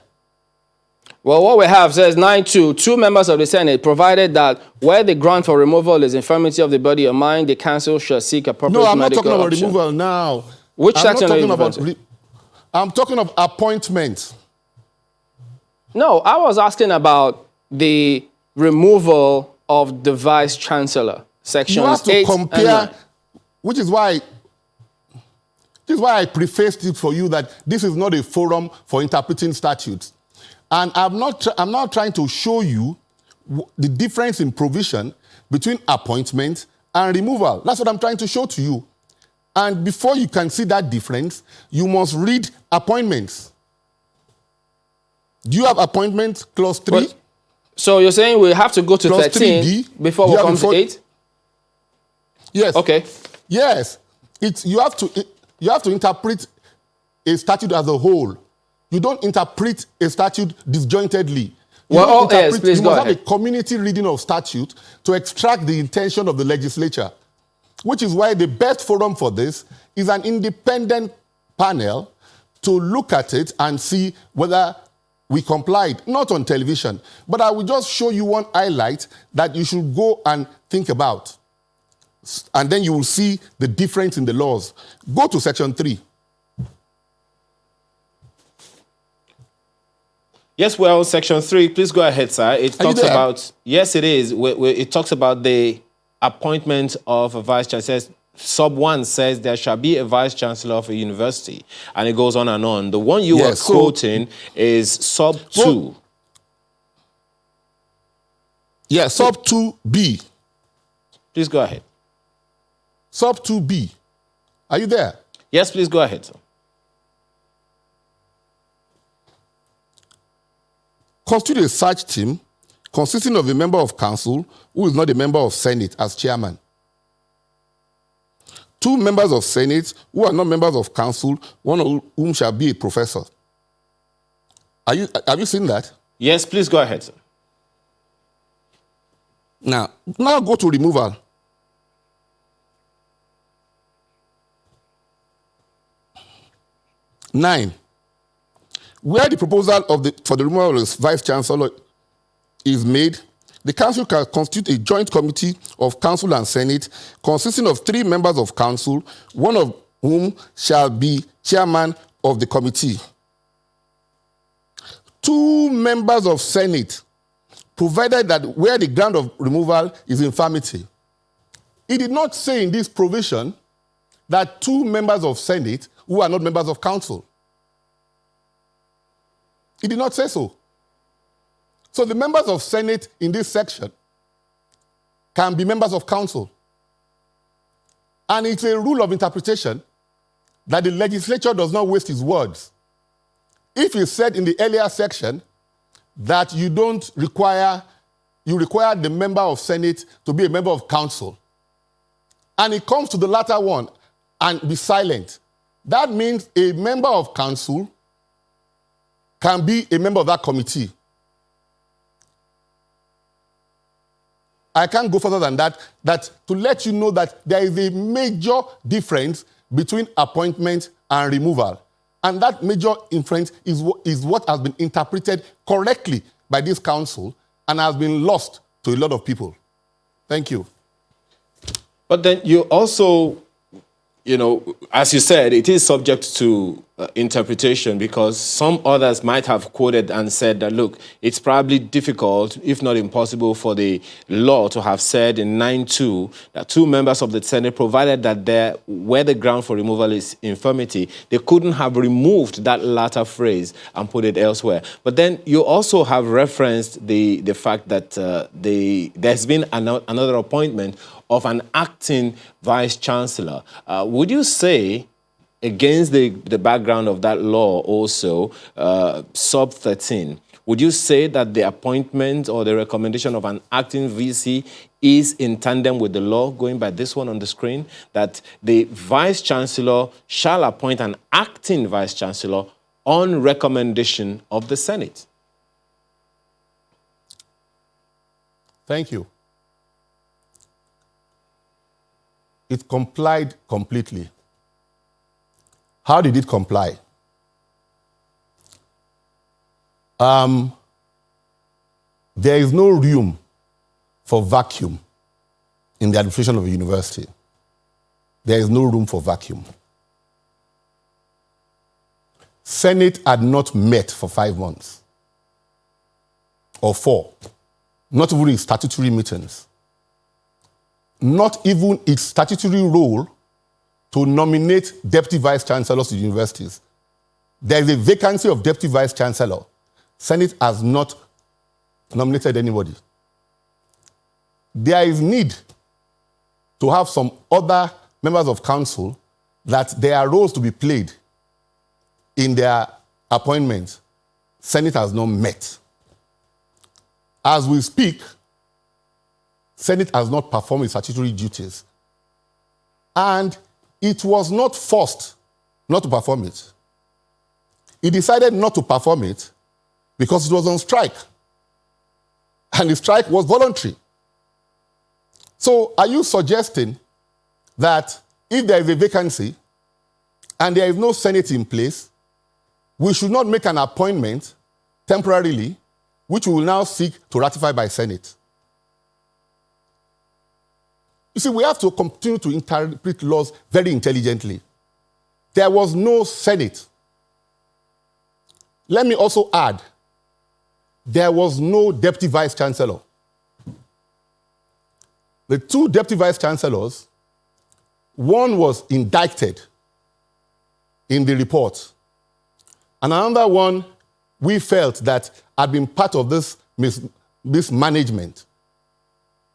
Well, what we have says 9.2, 2 members of the Senate, provided that where the ground for removal is infirmity of the body or mind, the council shall seek appropriate No, I'm not medical talking about option. removal now. Which I'm section not are you talking referring about I'm talking of appointment. No, I was asking about the removal of the vice chancellor, sections You have to 8 compare, and 9. which is why I prefaced it for you that this is not a forum for interpreting statutes. And I'm not trying to show you the difference in provision between appointment and removal. That's what I'm trying to show to you. And before you can see that difference, you must read appointments. Do you have appointment clause 3? Well, so you're saying we have to go to Clause 13 3B, before we yeah, come before- to 8? Yes. Okay. Yes. You have to interpret a statute as a whole. You don't interpret a statute disjointedly. Well, yes, please you go must ahead. have a community reading of statute to extract the intention of the legislature, which is why the best forum for this is an independent panel to look at it and see whether we complied, not on television. But I will just show you one highlight that you should go and think about. And then you will see the difference in the laws. Go to section 3. Yes, well, section 3, please go ahead, sir. It Are you talks there? about, yes, it is. It talks about the appointment of a vice chancellor. It says, sub 1 says there shall be a vice chancellor of a university. And it goes on and on. The one you Yes, are quoting is sub 2. Yeah, sub 2B. Please go ahead. Sub 2B. Are you there? Yes, please go ahead, sir. Constitute a search team consisting of a member of council who is not a member of Senate as chairman. 2 members of Senate who are not members of council, one of whom shall be a professor. Have you seen that? Yes, please go ahead, sir. Now go to removal. Nine. Where the proposal for the removal of the vice chancellor is made, the council can constitute a joint committee of council and senate consisting of 3 members of council, one of whom shall be chairman of the committee. 2 members of senate, provided that where the ground of removal is infirmity. It did not say in this provision that 2 members of senate who are not members of council. It did not say so. So the members of Senate in this section can be members of council. And it's a rule of interpretation that the legislature does not waste its words. If it's said in the earlier section that you require the member of Senate to be a member of council, and it comes to the latter one and be silent, that means a member of council can be a member of that committee. I can't go further than that to let you know that there is a major difference between appointment and removal. And that major difference is what has been interpreted correctly by this council and has been lost to a lot of people. Thank you. But then you also, as you said, it is subject to interpretation, because some others might have quoted and said that, look, it's probably difficult, if not impossible, for the law to have said in 9.2 that two members of the Senate, provided that where the ground for removal is infirmity, they couldn't have removed that latter phrase and put it elsewhere. But then you also have referenced the fact that there's been another appointment of an acting vice chancellor. Would you say, against the background of that law also, sub 13, would you say that the appointment or the recommendation of an acting VC is in tandem with the law, going by this one on the screen, that the vice chancellor shall appoint an acting vice chancellor on recommendation of the Senate? Thank you. It complied completely. How did it comply? There is no room for vacuum in the administration of a university. There is no room for vacuum. Senate had not met for 5 months, or 4, not even its statutory meetings, not even its statutory role to nominate deputy vice chancellors to universities. There is a vacancy of deputy vice chancellor. Senate has not nominated anybody. There is need to have some other members of council that there are roles to be played in their appointment. Senate has not met. As we speak, Senate has not performed its statutory duties. And it was not forced not to perform it. It decided not to perform it because it was on strike. And the strike was voluntary. So are you suggesting that if there is a vacancy and there is no Senate in place, we should not make an appointment temporarily, which we will now seek to ratify by Senate? You see, we have to continue to interpret laws very intelligently. There was no Senate. Let me also add, there was no deputy vice chancellor. The 2 deputy vice chancellors, one was indicted in the report, and another one we felt that had been part of this mismanagement.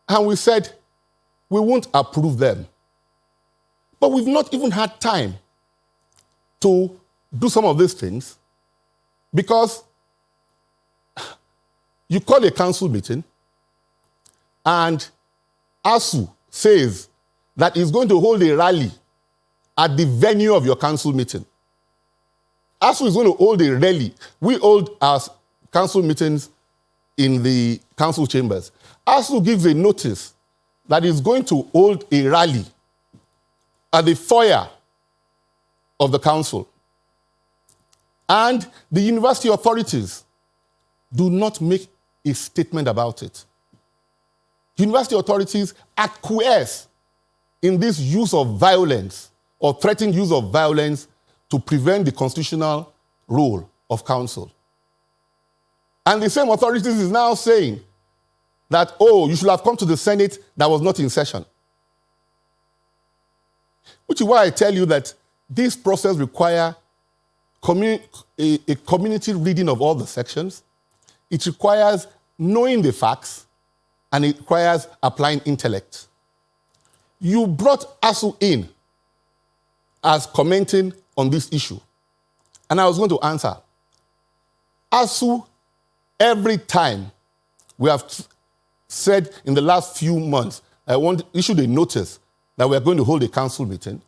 And we said, we won't approve them. But we've not even had time to do some of these things because you call a council meeting and ASU says that it's going to hold a rally at the venue of your council meeting. ASU is going to hold a rally. We hold our council meetings in the council chambers. ASU gives a notice that is going to hold a rally at the foyer of the council. And the university authorities do not make a statement about it. University authorities acquiesce in this use of violence or threatened use of violence to prevent the constitutional role of council. And the same authorities is now saying that, oh, you should have come to the Senate that was not in session. Which is why I tell you that this process requires a community reading of all the sections. It requires knowing the facts, and it requires applying intellect. You brought ASUU in as commenting on this issue, and I was going to answer. ASUU, every time we have said in the last few months, issued a notice that we are going to hold a council meeting,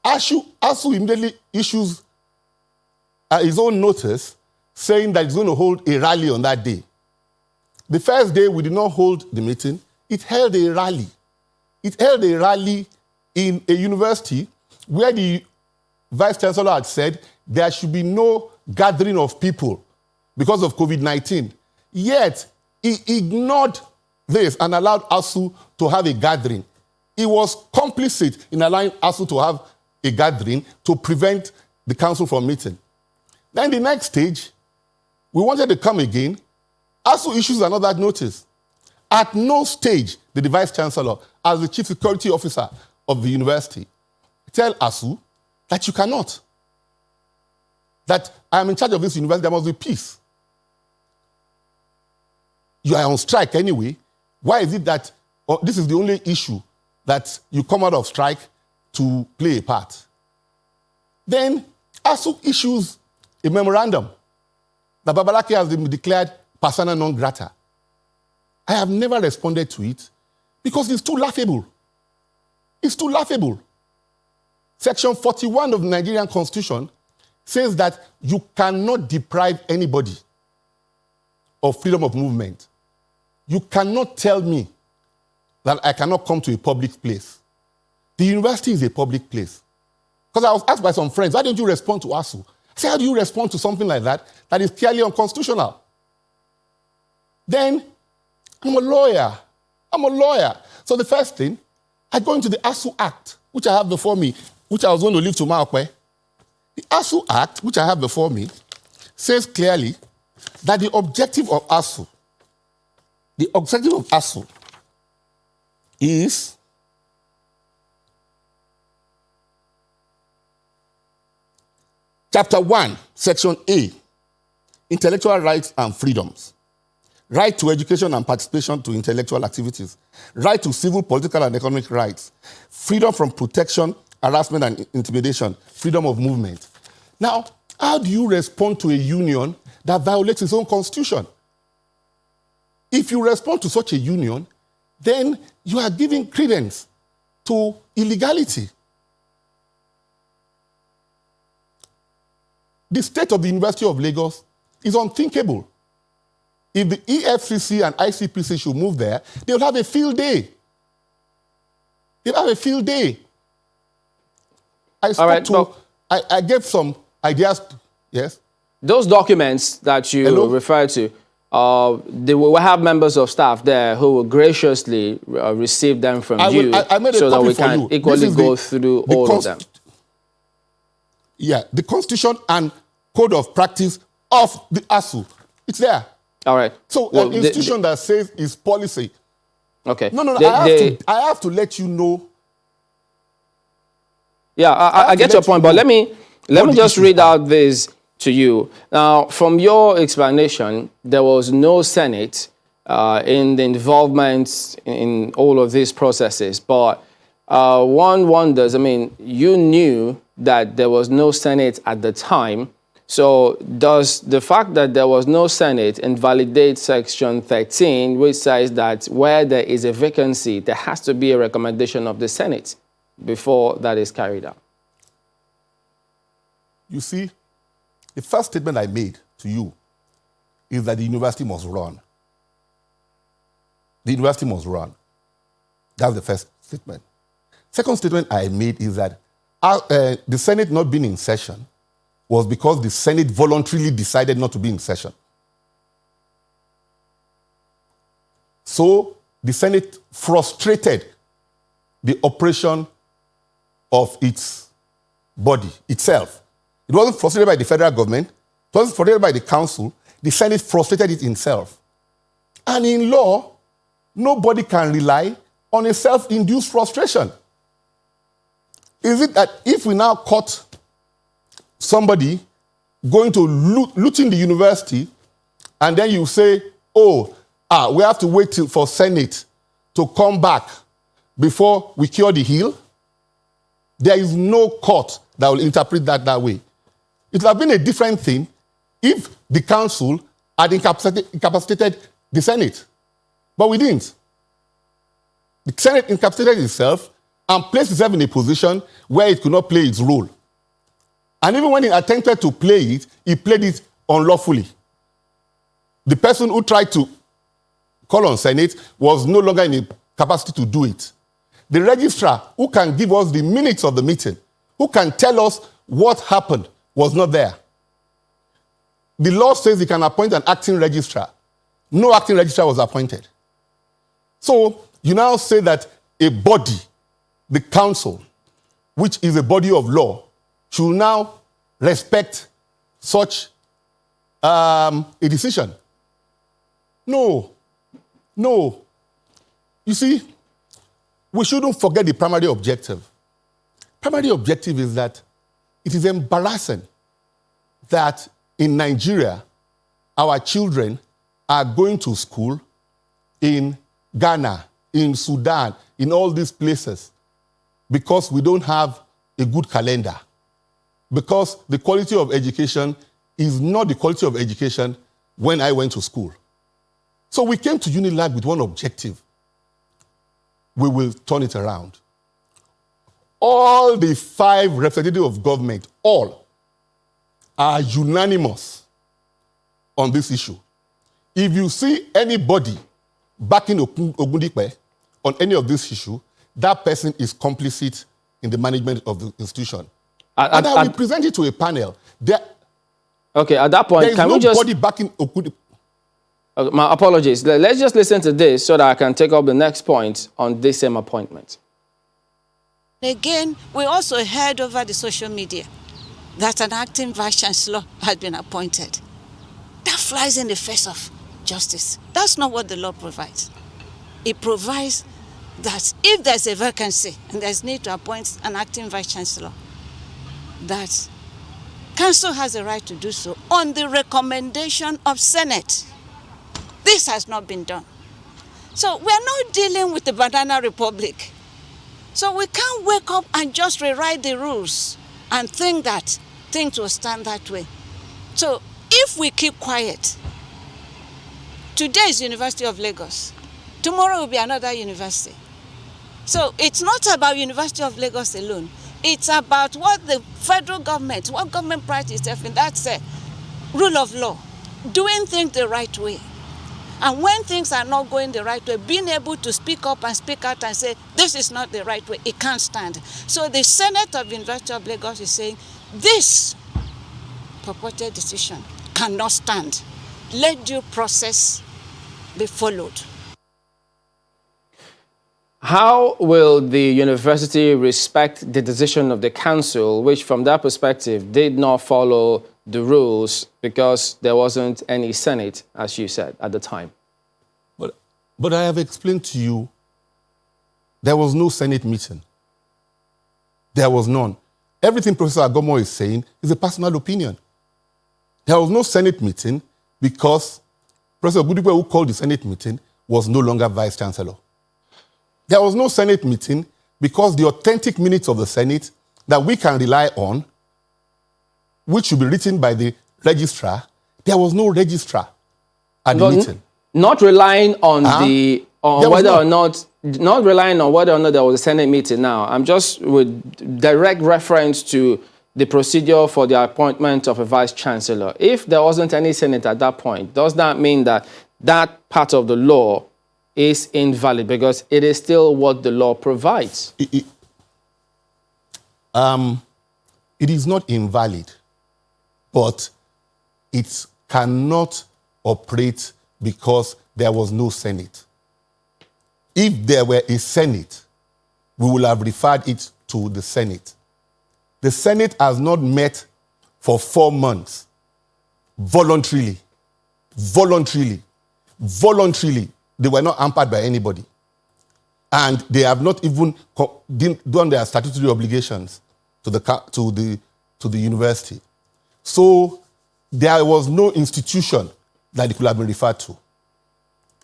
ASUU immediately issues his own notice saying that it's going to hold a rally on that day. The first day we did not hold the meeting, it held a rally. It held a rally in a university where the Vice Chancellor had said there should be no gathering of people because of COVID-19. Yet, he ignored this and allowed ASUU to have a gathering. He was complicit in allowing ASUU to have a gathering to prevent the council from meeting. Then the next stage, we wanted to come again. ASUU issues another notice. At no stage did the Vice Chancellor, as the Chief Security Officer of the university, tell ASUU that you cannot. That I am in charge of this university, there must be peace. You are on strike anyway. Why is it that this is the only issue that you come out of strike to play a part? Then ASUU issues a memorandum that Babalaki has been declared persona non grata. I have never responded to it because it's too laughable. It's too laughable. Section 41 of the Nigerian Constitution says that you cannot deprive anybody of freedom of movement. You cannot tell me that I cannot come to a public place. The university is a public place. Because I was asked by some friends, why don't you respond to ASUU? I said, how do you respond to something like that that is clearly unconstitutional? Then, I'm a lawyer. So the first thing, I go into the ASUU Act, which I have before me, which I was going to leave to Maokwe. The ASUU Act, which I have before me, says clearly that the objective of ASUU is Chapter 1, Section A, Intellectual Rights and Freedoms. Right to education and participation to intellectual activities. Right to civil, political, and economic rights. Freedom from protection, harassment, and intimidation. Freedom of movement. Now, how do you respond to a union that violates its own constitution? If you respond to such a union, then you are giving credence to illegality. The state of the University of Lagos is unthinkable. If the EFCC and ICPC should move there, they'll have a field day. I gave some ideas. Yes? Those documents that you refer to, they will have members of staff there who will graciously receive them from you so that we can equally go through all of them. Yeah, the Constitution and Code of Practice of the ASUU. It's there. All right. So an institution that says it's policy. Okay. No. I have to let you know. Yeah, I get your point, but let me just read out this to you. Now, from your explanation, there was no Senate in the involvement in all of these processes. But one wonders, you knew that there was no Senate at the time. So does the fact that there was no Senate invalidate Section 13, which says that where there is a vacancy, there has to be a recommendation of the Senate before that is carried out? You see, the first statement I made to you is that the university must run. The university must run. That's the first statement. Second statement I made is that the Senate not being in session was because the Senate voluntarily decided not to be in session. So the Senate frustrated the operation of its body itself. It wasn't frustrated by the federal government. It wasn't frustrated by the council. The Senate frustrated it itself. And in law, nobody can rely on a self-induced frustration. Is it that if we now caught somebody going to looting the university, and then you say, oh, we have to wait for Senate to come back before we cure the ill. There is no court that will interpret that way. It would have been a different thing if the council had incapacitated the Senate. But we didn't. The Senate incapacitated itself and placed itself in a position where it could not play its role. And even when it attempted to play it, it played it unlawfully. The person who tried to call on Senate was no longer in a capacity to do it. The registrar, who can give us the minutes of the meeting, who can tell us what happened, was not there. The law says he can appoint an acting registrar. No acting registrar was appointed. So you now say that a body, the council, which is a body of law, should now respect such a decision. No. You see, we shouldn't forget the primary objective. Primary objective is that it is embarrassing that in Nigeria, our children are going to school in Ghana, in Sudan, in all these places, because we don't have a good calendar. Because the quality of education is not the quality of education when I went to school. So we came to UNILAG with one objective. We will turn it around. All the 5 representatives of government, all, are unanimous on this issue. If you see anybody backing Ogundipe on any of this issue, that person is complicit in the management of the institution. And I will present it to a panel. Okay, at that point, can we just... There is nobody backing Ogundipe. My apologies. Let's just listen to this so that I can take up the next point on this same appointment. Again, we also heard over the social media that an acting vice chancellor had been appointed. That flies in the face of justice. That's not what the law provides. It provides that if there's a vacancy and there's need to appoint an acting vice chancellor, that council has a right to do so on the recommendation of Senate. This has not been done. So we're not dealing with the banana republic. So we can't wake up and just rewrite the rules and think that things will stand that way. So if we keep quiet, today is University of Lagos. Tomorrow will be another university. So it's not about University of Lagos alone. It's about what the federal government, what government prides itself in, that's rule of law, doing things the right way. And when things are not going the right way, being able to speak up and speak out and say, this is not the right way, it can't stand. So the Senate of University of Lagos is saying, this purported decision cannot stand. Let due process be followed. How will the university respect the decision of the council, which from that perspective did not follow the rules because there wasn't any Senate, as you said, at the time? But I have explained to you, there was no Senate meeting. There was none. Everything Professor Agomo is saying is a personal opinion. There was no Senate meeting because Professor Ogundipe, who called the Senate meeting, was no longer Vice Chancellor. There was no Senate meeting because the authentic minutes of the Senate that we can rely on, which should be written by the registrar, there was no registrar at the meeting. Not relying on not relying on whether or not there was a Senate meeting now. I'm just with direct reference to the procedure for the appointment of a vice chancellor. If there wasn't any Senate at that point, does that mean that that part of the law is invalid because it is still what the law provides? It is not invalid, but it cannot operate because there was no Senate. If there were a Senate, we will have referred it to the Senate. The Senate has not met for 4 months voluntarily. They were not hampered by anybody. And they have not even done their statutory obligations to the university. So there was no institution that it could have been referred to.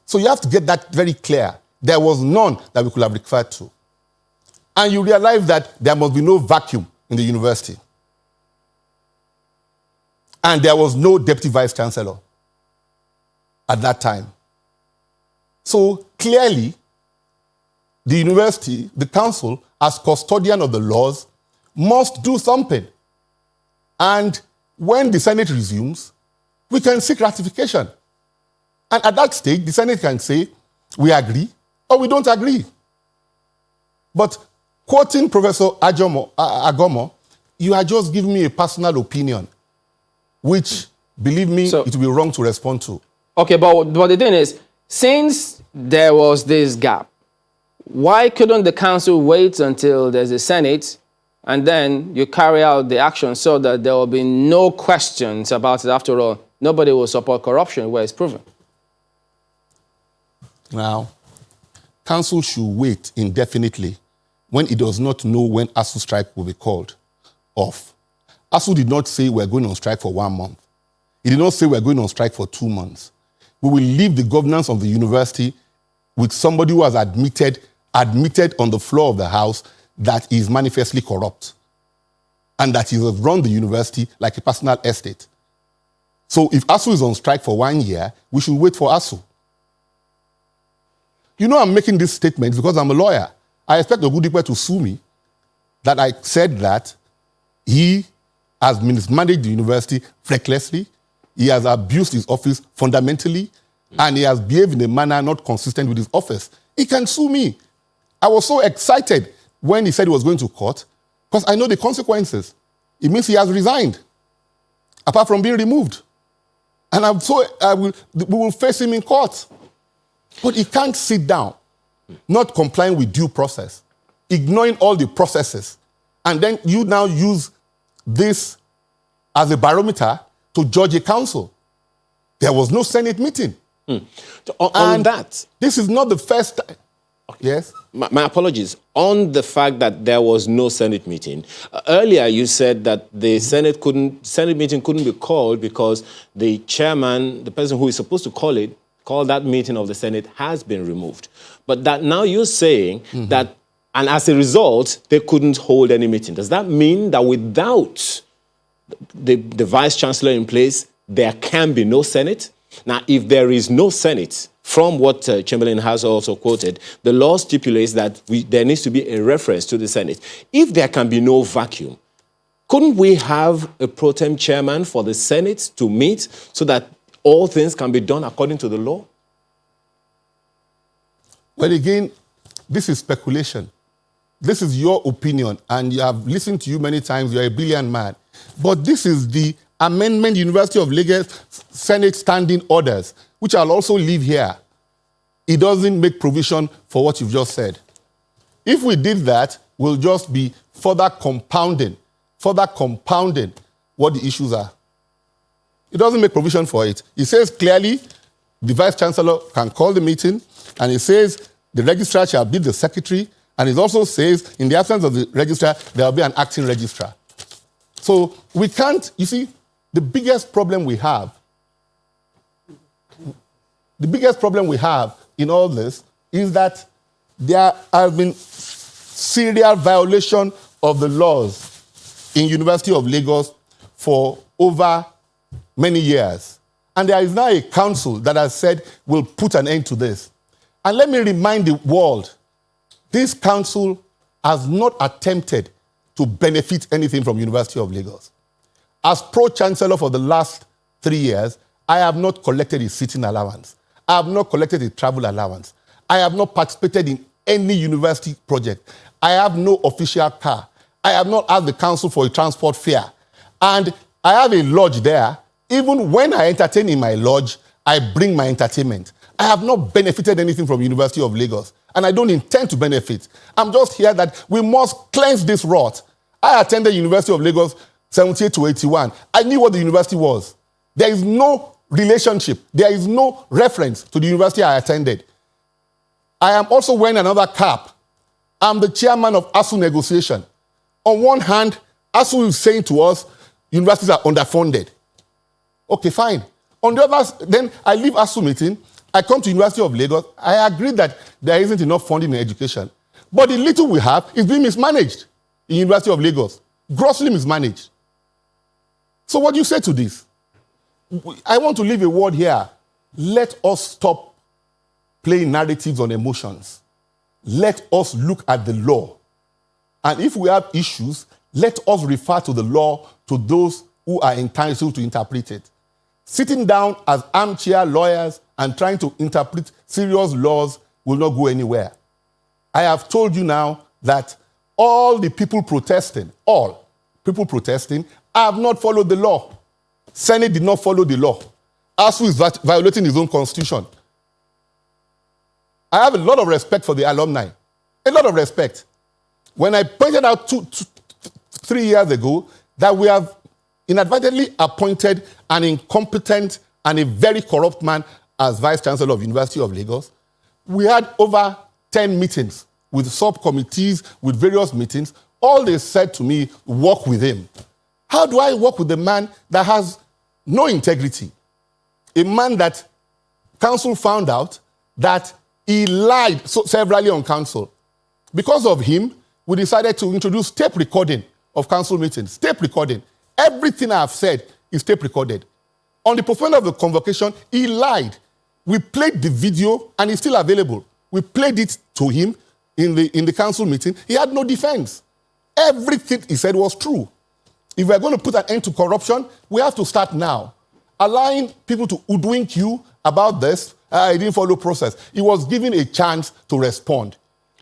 So you have to get that very clear. There was none that we could have referred to. And you realize that there must be no vacuum in the university. And there was no deputy vice chancellor at that time. So clearly, the university, the council, as custodian of the laws, must do something. And when the Senate resumes, we can seek ratification. And at that stage, the Senate can say, we agree or we don't agree. But quoting Professor Agomo, you are just giving me a personal opinion, which, believe me, it will be wrong to respond to. Okay, but the thing is, since there was this gap, why couldn't the council wait until there's a Senate and then you carry out the action so that there will be no questions about it? After all, nobody will support corruption where it's proven. Now, council should wait indefinitely when it does not know when ASUU strike will be called off. ASUU did not say we're going on strike for 1 month. It did not say we're going on strike for 2 months. We will leave the governance of the university with somebody who has admitted on the floor of the House that he is manifestly corrupt and that he has run the university like a personal estate. So if ASUU is on strike for 1 year, we should wait for ASUU. You know I'm making this statement because I'm a lawyer. I expect Ogundipe to sue me that I said that he has mismanaged the university recklessly, he has abused his office fundamentally, and he has behaved in a manner not consistent with his office. He can sue me. I was so excited when he said he was going to court because I know the consequences. It means he has resigned, apart from being removed. And we will face him in court. But he can't sit down, not complying with due process, ignoring all the processes, and then you now use this as a barometer to judge a council. There was no Senate meeting. On that, this is not the first time. Okay. Yes? My apologies. On the fact that there was no Senate meeting, earlier you said that the Senate meeting couldn't be called because the chairman, the person who is supposed to call that meeting of the Senate has been removed. But that now you're saying that, and as a result, they couldn't hold any meeting. Does that mean that without the vice chancellor in place, there can be no Senate? Now, if there is no Senate, from what Chamberlain has also quoted, the law stipulates that there needs to be a reference to the Senate. If there can be no vacuum, couldn't we have a pro tem chairman for the Senate to meet so that all things can be done according to the law? Well, again, this is speculation. This is your opinion, and I have listened to you many times. You're a brilliant man. But this is the Amendment University of Lagos Senate Standing Orders, which I'll also leave here. It doesn't make provision for what you've just said. If we did that, we'll just be further compounding what the issues are. It doesn't make provision for it. It says clearly the vice chancellor can call the meeting, and it says the registrar shall be the secretary, and it also says in the absence of the registrar, there will be an acting registrar. So we can't, you see, the biggest problem we have in all this is that there have been serial violation of the laws in University of Lagos for over many years. And there is now a council that has said we'll put an end to this. And let me remind the world, this council has not attempted to benefit anything from University of Lagos. As pro-chancellor for the last 3 years, I have not collected a sitting allowance. I have not collected a travel allowance. I have not participated in any university project. I have no official car. I have not asked the council for a transport fare. And I have a lodge there. Even when I entertain in my lodge, I bring my entertainment. I have not benefited anything from University of Lagos, and I don't intend to benefit. I'm just here that we must cleanse this rot. I attended University of Lagos 78 to 81. I knew what the university was. There is no relationship. There is no reference to the university I attended. I am also wearing another cap. I'm the chairman of ASUU negotiation. On one hand, ASUU is saying to us, universities are underfunded. Okay, fine. On the other, then I leave ASUU meeting, I come to University of Lagos. I agree that there isn't enough funding in education. But the little we have is being mismanaged in University of Lagos. Grossly mismanaged. So what do you say to this? I want to leave a word here. Let us stop playing narratives on emotions. Let us look at the law. And if we have issues, let us refer to the law to those who are entitled to interpret it. Sitting down as armchair lawyers and trying to interpret serious laws will not go anywhere. I have told you now that all the people protesting, have not followed the law. Senate did not follow the law. ASU is violating his own constitution. I have a lot of respect for the alumni. A lot of respect. When I pointed out 3 years ago that we have inadvertently appointed an incompetent and a very corrupt man as Vice Chancellor of University of Lagos, we had over 10 meetings with subcommittees, with various meetings. All they said to me, work with him. How do I work with a man that has no integrity? A man that council found out that he lied severally on council. Because of him, we decided to introduce tape recording of council meetings. Tape recording. Everything I have said is tape recorded. On the postponement of the convocation, he lied. We played the video, and it's still available. We played it to him in the council meeting. He had no defense. Everything he said was true. If we're going to put an end to corruption, we have to start now. Allowing people to hoodwink you about this, he didn't follow process. He was given a chance to respond.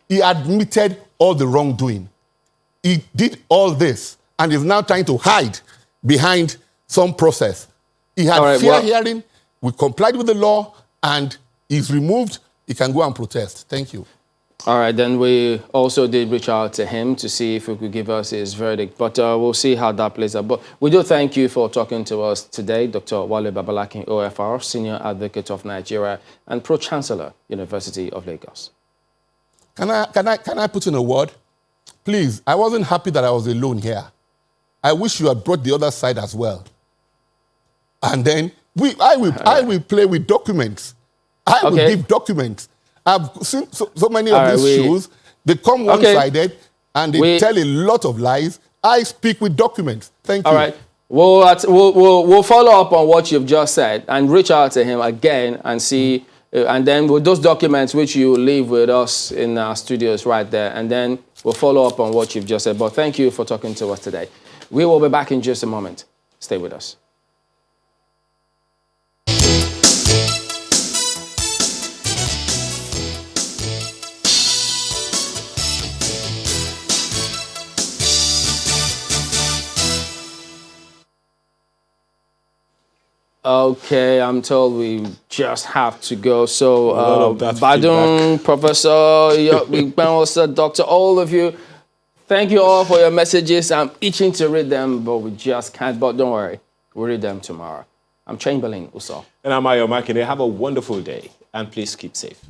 He admitted all the wrongdoing. He did all this and is now trying to hide behind some process. He had fair hearing, we complied with the law, and he's removed. He can go and protest. Thank you. All right, then we also did reach out to him to see if he could give us his verdict, but we'll see how that plays out. But we do thank you for talking to us today, Dr. Wale Babalakin, OFR, Senior Advocate of Nigeria and Pro-Chancellor, University of Lagos. Can I put in a word? Please, I wasn't happy that I was alone here. I wish you had brought the other side as well. And then I will play with documents. I will give documents. I've seen so many of these shows. They come one-sided and they tell a lot of lies. I speak with documents. Thank you. All right. We'll follow up on what you've just said and reach out to him again and see. And then with those documents, which you leave with us in our studios right there, and then we'll follow up on what you've just said. But thank you for talking to us today. We will be back in just a moment. Stay with us. Okay, I'm told we just have to go. So, Badun, Professor, Doctor, all of you, thank you all for your messages. I'm itching to read them, but we just can't. But don't worry, we'll read them tomorrow. I'm Chamberlain Uso. And I'm Ayo Makinde. Have a wonderful day, and please keep safe.